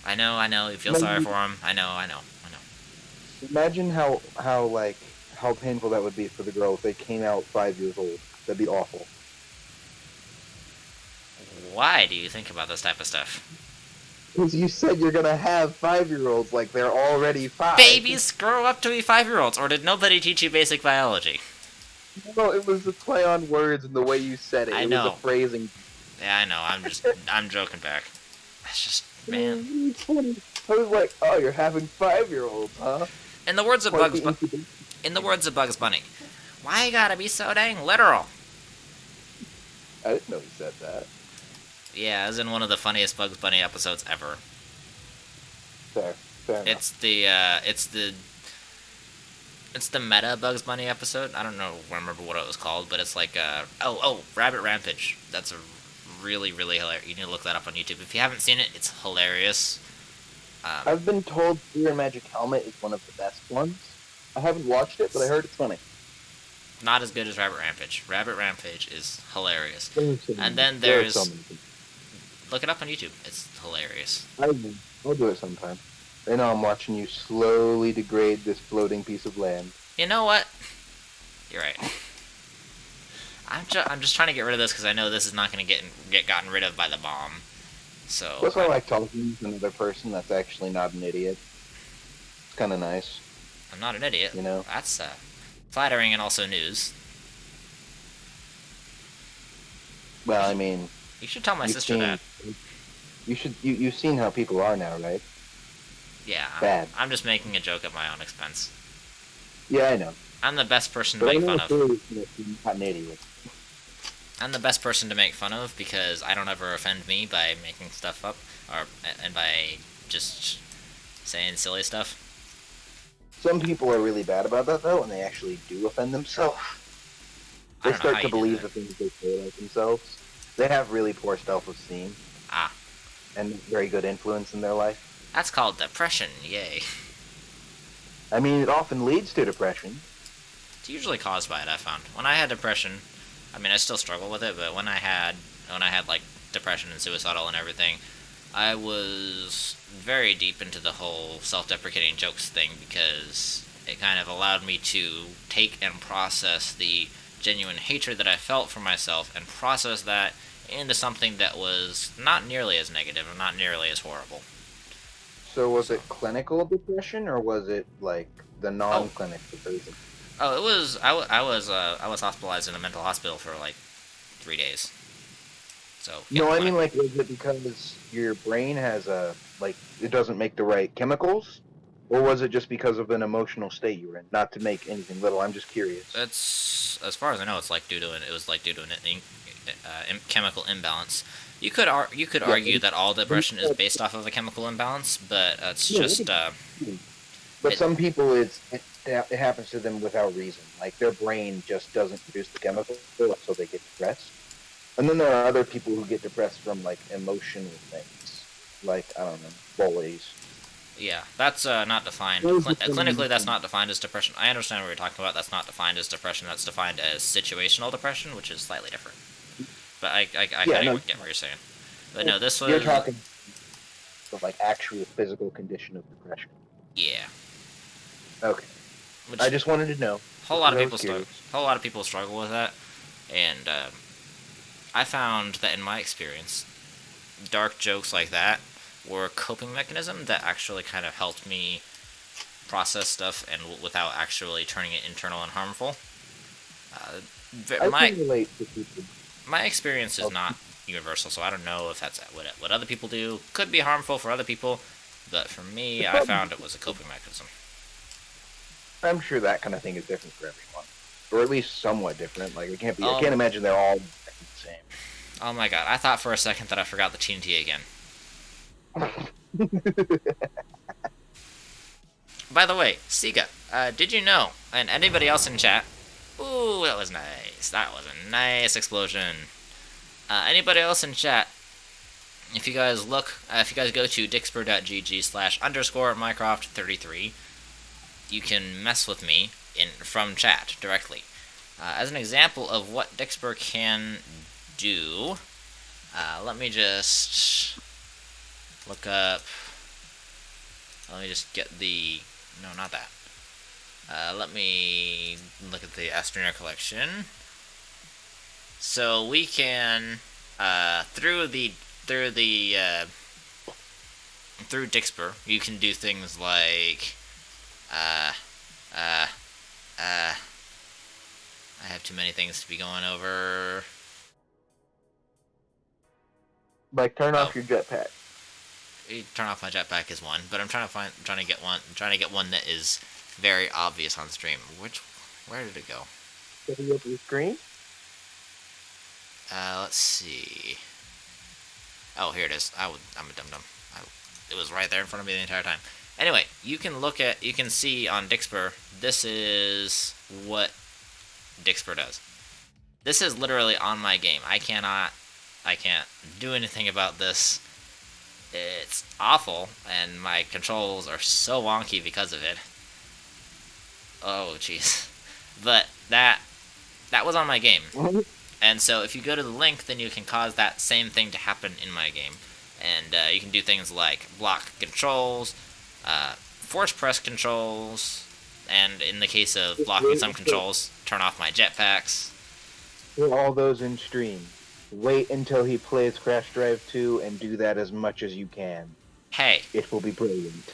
I know. You feel sorry for them. I know. Imagine how painful that would be for the girl if they came out 5 years old. That'd be awful. Why do you think about this type of stuff? Because you said you're gonna have 5-year-olds like they're already 5. Babies grow up to be 5-year-olds, or did nobody teach you basic biology? No, it was the play on words and the way you said it. I It know. was a phrasing. Yeah, I know. I'm joking back. It's just, man. It's funny. I was like, oh, you're having 5-year-olds, huh? In the words of Like Bugs Bunny, why you gotta be so dang literal? I didn't know he said that. Yeah, as in one of the funniest Bugs Bunny episodes ever. Fair enough. It's the meta Bugs Bunny episode. I don't remember what it was called, but it's like Rabbit Rampage. That's a really, really hilarious. You need to look that up on YouTube. If you haven't seen it, it's hilarious. I've been told Fear and Magic Helmet is one of the best ones. I haven't watched it, but I heard it's funny. Not as good as Rabbit Rampage. Rabbit Rampage is hilarious. And then There are there's so many. look it up on YouTube. It's hilarious. I'll do it sometime. I know I'm watching you slowly degrade this floating piece of land. You know what? You're right. I'm just trying to get rid of this because I know this is not going to get gotten rid of by the bomb. So Plus, I like talking to another person that's actually not an idiot. It's kind of nice. I'm not an idiot. You know? That's flattering and also news. Well, I mean, You should tell my you've sister seen, that. you've seen how people are now, right? Yeah, Bad. I'm just making a joke at my own expense. Yeah, I know. I'm the best person to But make I'm fun not of. sure you're not an idiot. I'm the best person to make fun of because I don't ever offend me by making stuff up and by just saying silly stuff. Some people are really bad about that, though, and they actually do offend themselves. I They don't know how start to you do believe that. the things they say about themselves. They have really poor self-esteem Ah, and very good influence in their life. that's called depression. Yay. I mean, it often leads to depression. It's usually caused by it. I found when I had depression. I mean, I still struggle with it, but when I had like depression and suicidal and everything, I was very deep into the whole self-deprecating jokes thing because it kind of allowed me to take and process the genuine hatred that I felt for myself and process that into something that was not nearly as negative and not nearly as horrible. So was So, it clinical depression, or was it, like, the oh, non-clinic depression? oh, it was I was hospitalized in a mental hospital for like 3 days. So yeah, No, I mean, clinical. like, was it because your brain has it doesn't make the right chemicals? Or was it just because of an emotional state you were in? Not to make anything little, I'm just curious. It's as far as I know, it was like due to an chemical imbalance. You could Yeah, argue that all depression is based off of a chemical imbalance, but it's just but it, some people, it happens to them without reason. Like, their brain just doesn't produce the chemical, so they get depressed. And then there are other people who get depressed from, like, emotional things. Like, I don't know, bullies. yeah, that's not defined. Those are some Clinically, that's reasons. not defined as depression. I understand what you're talking about. That's not defined as depression. That's defined as situational depression, which is slightly different. But I Yeah, kind no, of get what you're saying. But no, this you're was talking of, like, actual physical condition of depression. yeah, Okay. which I just wanted to know. a whole Just lot 'cause of I was people curious. whole lot of people struggle with that, and I found that in my experience, dark jokes like that were a coping mechanism that actually kind of helped me process stuff and without actually turning it internal and harmful. Uh, I my can relate to people. my experience is Oh, not universal, so I don't know if that's what other people do. Could be harmful for other people, but for me, it's I probably, found it was a coping mechanism. I'm sure that kind of thing is different for everyone, or at least somewhat different. Like, it can't be. I can't Um, imagine they're all the same. oh my god, I thought for a second that I forgot the TNT again. By the way, Sega, did you know, and anybody else in chat, ooh, that was nice. That was a nice explosion. Anybody else in chat, if you guys if you guys go to dixper.gg/_Mycroft33, you can mess with me from chat directly. As an example of what Dixper can do, let me just look up. Let me just get the. No, not that. Let me look at the Astroneer collection. So we can through Dixper, you can do things like uh, uh, I have too many things to be going over. Like, turn Oh, off your jetpack. turn off my jetpack is one, but I'm trying to get one. I'm trying to get one that is very obvious on stream. Where did it go? Set it up your screen. Let's see. Oh, here it is. I'm a dum dum. It was right there in front of me the entire time. Anyway, you can see on Dixper. This is what Dixper does. This is literally on my game. I can't do anything about this. It's awful, and my controls are so wonky because of it. Oh, jeez. But that was on my game. And so if you go to the link, then you can cause that same thing to happen in my game. And you can do things like block controls, force press controls, and in the case of blocking some controls, turn off my jetpacks. For all those in stream, wait until he plays Crash Drive 2 and do that as much as you can. Hey, It will be brilliant.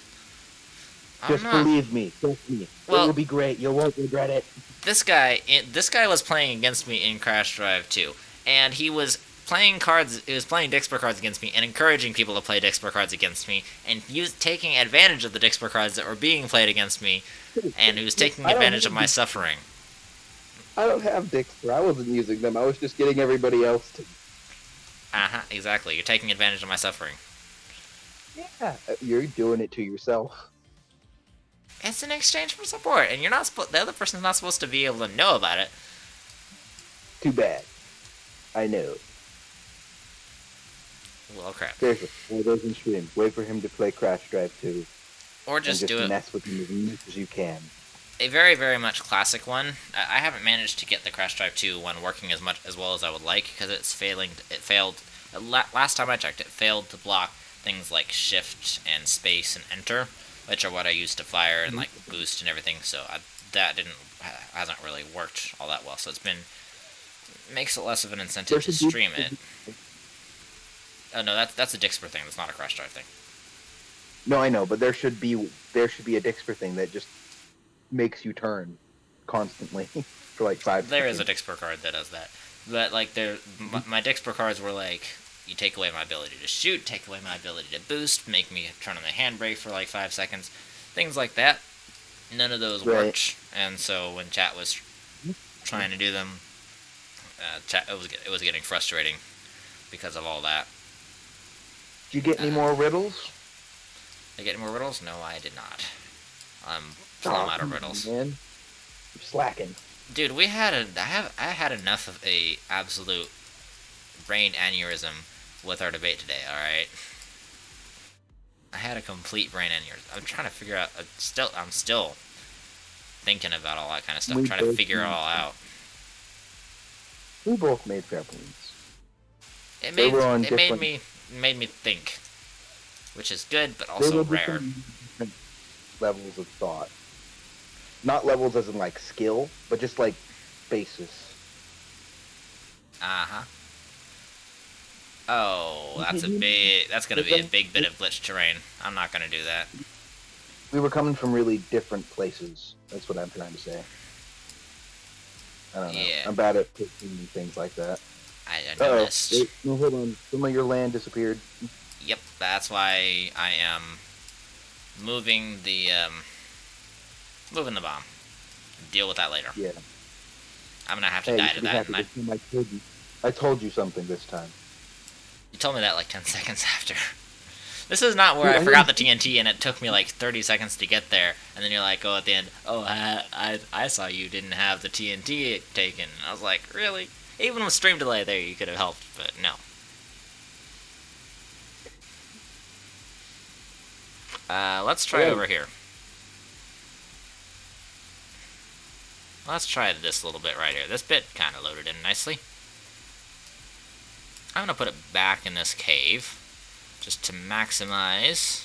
I'm Just not. believe me. Trust me. Well- it will be great. You won't regret it. This guy was playing against me in Crash Drive 2, and he was playing cards. He was playing Dixper cards against me, and encouraging people to play Dixper cards against me, and taking advantage of the Dixper cards that were being played against me, and he was taking advantage of my suffering. I don't have Dixper. I wasn't using them. I was just getting everybody else to. Exactly. You're taking advantage of my suffering. Yeah, you're doing it to yourself. It's in exchange for support, and you're not the other person's not supposed to be able to know about it. Too bad. I know. Well, crap. Seriously, all those in stream, wait for him to play Crash Drive 2. Or just and do it. mess with him as much as you can. A very, very much classic one. I haven't managed to get the Crash Drive 2 one working as well as I would like, because it's failing. It failed. Last time I checked, it failed to block things like shift and space and enter, which are what I use to fire and like boost and everything. So that hasn't really worked all that well. So makes it less of an incentive to stream it. Oh no, that's a Dixper thing. That's not a Crash Drive thing. No, I know, but there should be a Dixper thing that just makes you turn constantly for like 5 There is seconds. a Dixper card that does that. But like my Dixper cards were like, you take away my ability to shoot, take away my ability to boost, make me turn on the handbrake for like 5 seconds, things like that. None of those worked, and so when chat was trying to do them, it was getting frustrating because of all that. Did you get any more riddles? Did I get any more riddles? No, I did not. I'm plumb out of riddles. Man. You're slacking. Dude, I had enough of a absolute brain aneurysm with our debate today, alright? I had a complete brain aneurysm. I'm trying to figure out, I'm still thinking about all that kind of stuff, trying to figure it all out. We both made fair points. It They were on made me think, which is good, but also rare. Different levels of thought. Not levels as in like skill, but just like basis. Uh-huh. Oh, that's gonna be a big bit of glitch terrain. I'm not gonna do that. We were coming from really different places. That's what I'm trying to say. I don't know. Yeah. I'm bad at picking things like that. I noticed. Wait, no, hold on. Some of your land disappeared. Yep, that's why I am moving the bomb. Deal with that later. Yeah. I'm gonna have to Hey, you die should to be that. happy And this time I told you something this time. you told me that like 10 seconds after. This is not where Dude, I I forgot the TNT and it took me like 30 seconds to get there, and then you're like, oh, at the end, oh, I saw you didn't have the TNT taken. I was like, really? Even with stream delay there, you could have helped, but no. Let's try Okay. over here. Let's try this little bit right here. This bit kind of loaded in nicely. I'm going to put it back in this cave, just to maximize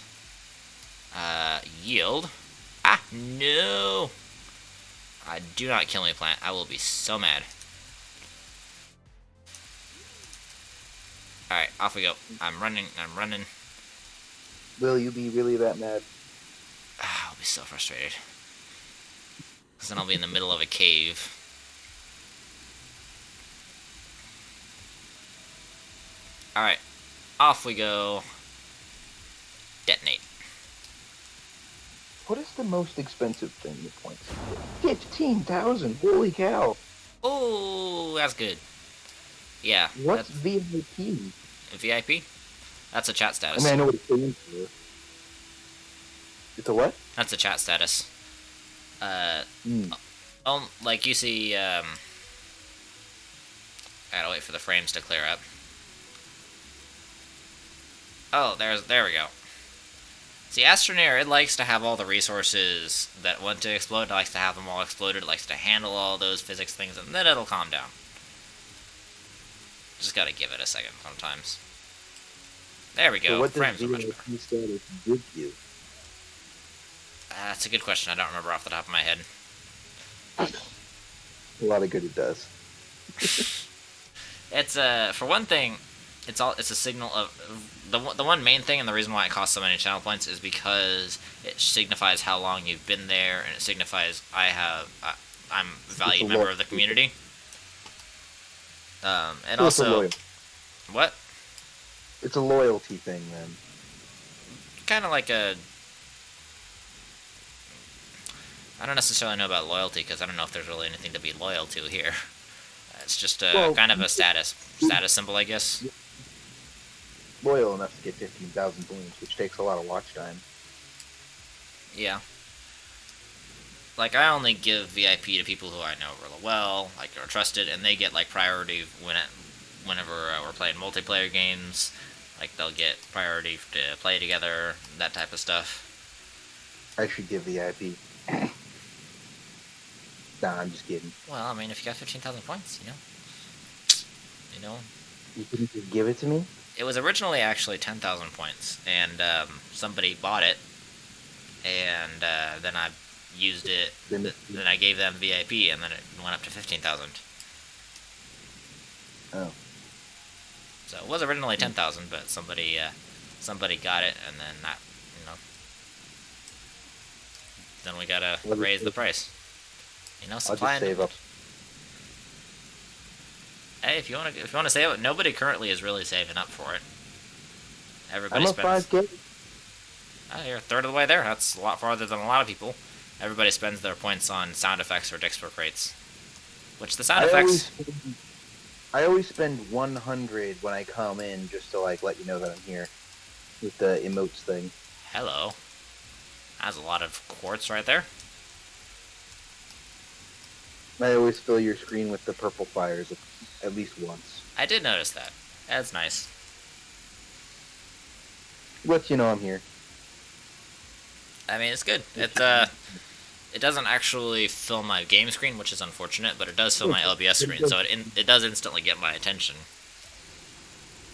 yield. Ah, no! Do not kill me, plant. I will be so mad. Alright, off we go. I'm running. Will you be really that mad? I'll be so frustrated. Because then I'll be in the middle of a cave. Alright, off we go. Detonate. What is the most expensive thing with points? 15,000! Holy cow! Oh, that's good. Yeah, What's that's VIP? VIP. That's a chat I status. mean, I know what it stands for. It's a what? That's a chat status. Hmm. Like you see, I gotta wait for the frames to clear up. Oh, there we go. See, Astroneer, it likes to have all the resources that want to explode. It likes to have them all exploded. It likes to handle all those physics things, and then it'll calm down. Just gotta give it a second sometimes. There we go. So what does Frames are much better. VIP status give you? That's a good question. I don't remember off the top of my head. A lot of good it does. It's for one thing, it's a signal of the one main thing, and the reason why it costs so many channel points is because it signifies how long you've been there, and it signifies I'm a valued member of the community. And So also, what? It's a loyalty thing, then. Kind of like a. I don't necessarily know about loyalty because I don't know if there's really anything to be loyal to here. It's just kind of a status symbol, I guess. Loyal enough to get 15,000 points, which takes a lot of watch time. Yeah. Like, I only give VIP to people who I know really well, like, are trusted, and they get, like, priority whenever we're playing multiplayer games. Like, they'll get priority to play together, that type of stuff. I should give VIP. Nah, I'm just kidding. Well, I mean, if you got 15,000 points, you know. You couldn't just give it to me? It was originally actually 10,000 points, and somebody bought it, and then I used it. Then I gave them VIP, and then it went up to 15,000. Oh. So it was originally 10,000, but somebody got it, and then that, then we gotta raise the price. Supply and save up. Hey, if you wanna save it, nobody currently is really saving up for it. Everybody I'm a spends. 5K. Oh, you're a third of the way there. That's a lot farther than a lot of people. Everybody spends their points on sound effects or Dixper crates, which the sound effects. I always spend 100 when I come in just to like let you know that I'm here with the emotes thing. Hello. That's a lot of quartz right there. I always fill your screen with the purple fires at least once. I did notice that. That's nice. Let you know I'm here. I mean, it's good. It doesn't actually fill my game screen, which is unfortunate, but it does fill my OBS screen, so it does instantly get my attention.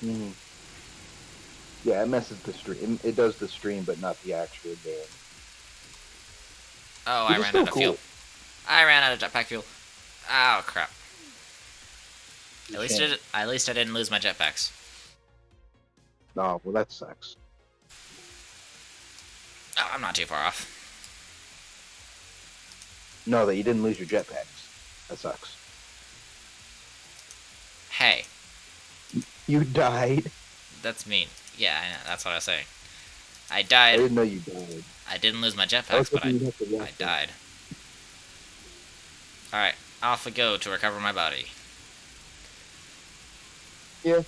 Mm-hmm. Yeah, it messes the stream. It does the stream, but not the actual game. Oh, I ran out of fuel. I ran out of jetpack fuel. Oh crap! At least I didn't lose my jetpacks. Oh, well, that sucks. Oh, I'm not too far off. No, that you didn't lose your jetpacks. That sucks. Hey. You died. That's mean. Yeah, I know. That's what I was saying. I died. I didn't know you died. I didn't lose my jetpacks, but I died. Alright, off we go to recover my body. Yeah.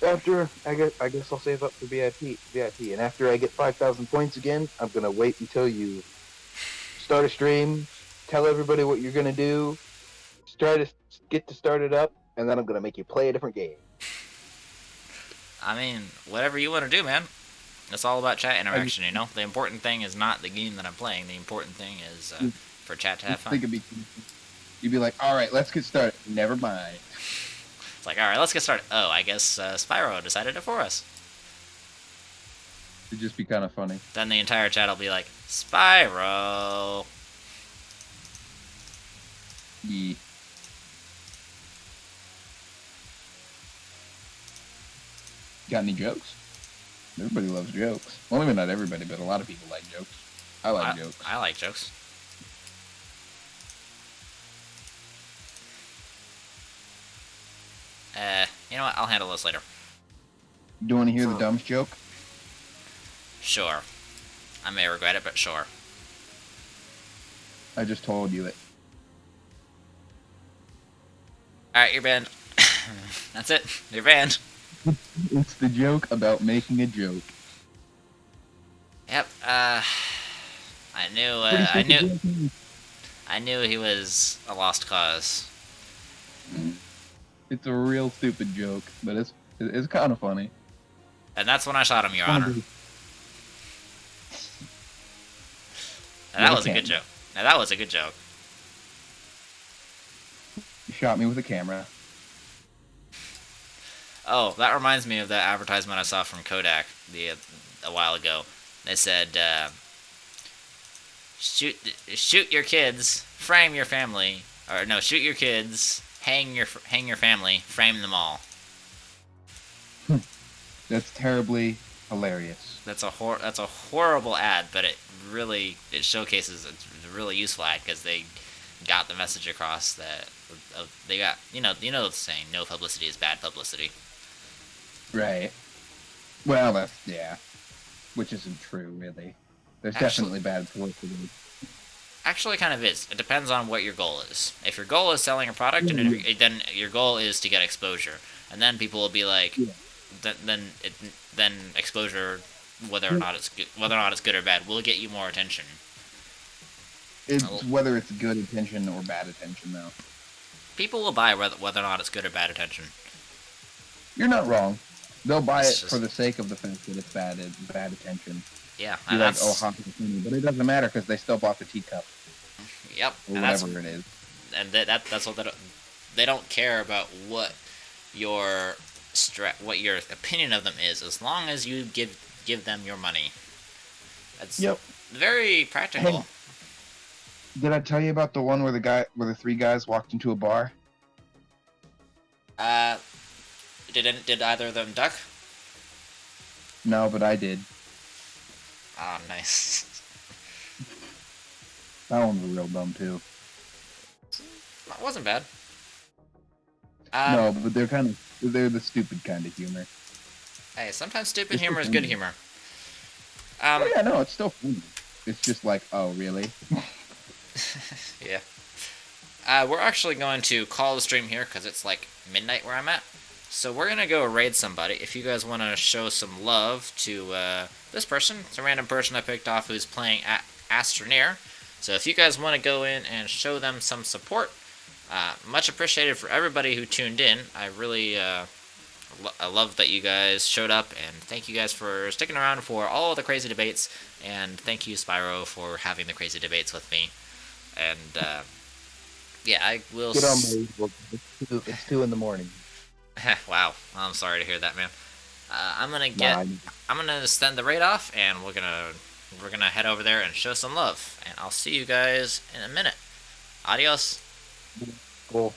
After I guess I'll save up for VIP, and after I get 5,000 points again, I'm gonna wait until you start a stream, tell everybody what you're gonna do, try to get to start it up, and then I'm gonna make you play a different game. I mean, whatever you want to do, man. It's all about chat interaction, The important thing is not the game that I'm playing. The important thing is for chat to have fun. You'd be like, all right, let's get started. Never mind. It's like, all right, let's get started. Oh, I guess Spyro decided it for us. It'd just be kind of funny. Then the entire chat will be like, Spyro. Yeah. Got any jokes? Everybody loves jokes. Well, maybe not everybody, but a lot of people like jokes. I like jokes. I like jokes. You know what? I'll handle this later. Do you want to hear the dumbest joke? Sure. I may regret it, but sure. I just told you it. Alright, you're banned. That's it. You're banned. It's the joke about making a joke. Yep, I knew he was a lost cause. It's a real stupid joke, but it's kind of funny. And that's when I shot him, Your Honor. Now that was a good joke. Now that was a good joke. You shot me with a camera. Oh, that reminds me of that advertisement I saw from Kodak a while ago. They said, shoot your kids, frame your family, or no, shoot your kids, hang your family, frame them all. That's terribly hilarious. That's a horrible ad, but it showcases it's a really useful ad because they got the message across that they got you know the saying, no publicity is bad publicity. Right. Well, yeah. Which isn't true, really. There's definitely bad publicity. Actually, kind of is. It depends on what your goal is. If your goal is selling a product, then your goal is to get exposure, and then people will be like, then exposure, whether or not it's good or bad, will get you more attention. It's whether it's good attention or bad attention, though. People will buy whether or not it's good or bad attention. You're not wrong. They'll buy It's it just- for the sake of the fact that it's bad attention. Yeah, You're and like, that's oh, hot, but it doesn't matter because they still bought the teacup yep, or and that's whatever it is. and that's what they don't care about what your what your opinion of them is, as long as you give them your money. That's very practical. Hey, did I tell you about the one where the three guys walked into a bar? Did either of them duck? No, but I did. Oh, nice. That one was real dumb too. That wasn't bad. No, but they're the stupid kind of humor. Hey, sometimes stupid It's humor is funny. good humor. Oh yeah, no, it's still funny. It's just like, oh really? Yeah. We're actually going to call the stream here because it's like midnight where I'm at. So we're going to go raid somebody. If you guys want to show some love to this person, it's a random person I picked off who's playing at Astroneer. So if you guys want to go in and show them some support, much appreciated for everybody who tuned in. I really I love that you guys showed up, and thank you guys for sticking around for all of the crazy debates, and thank you, Spyro, for having the crazy debates with me. And yeah, I will. Get on my. It's 2 in the morning. Wow, I'm sorry to hear that, man. I'm gonna Nah, I'm gonna send the raid off, and we're gonna head over there and show some love. And I'll see you guys in a minute. Adios. cool.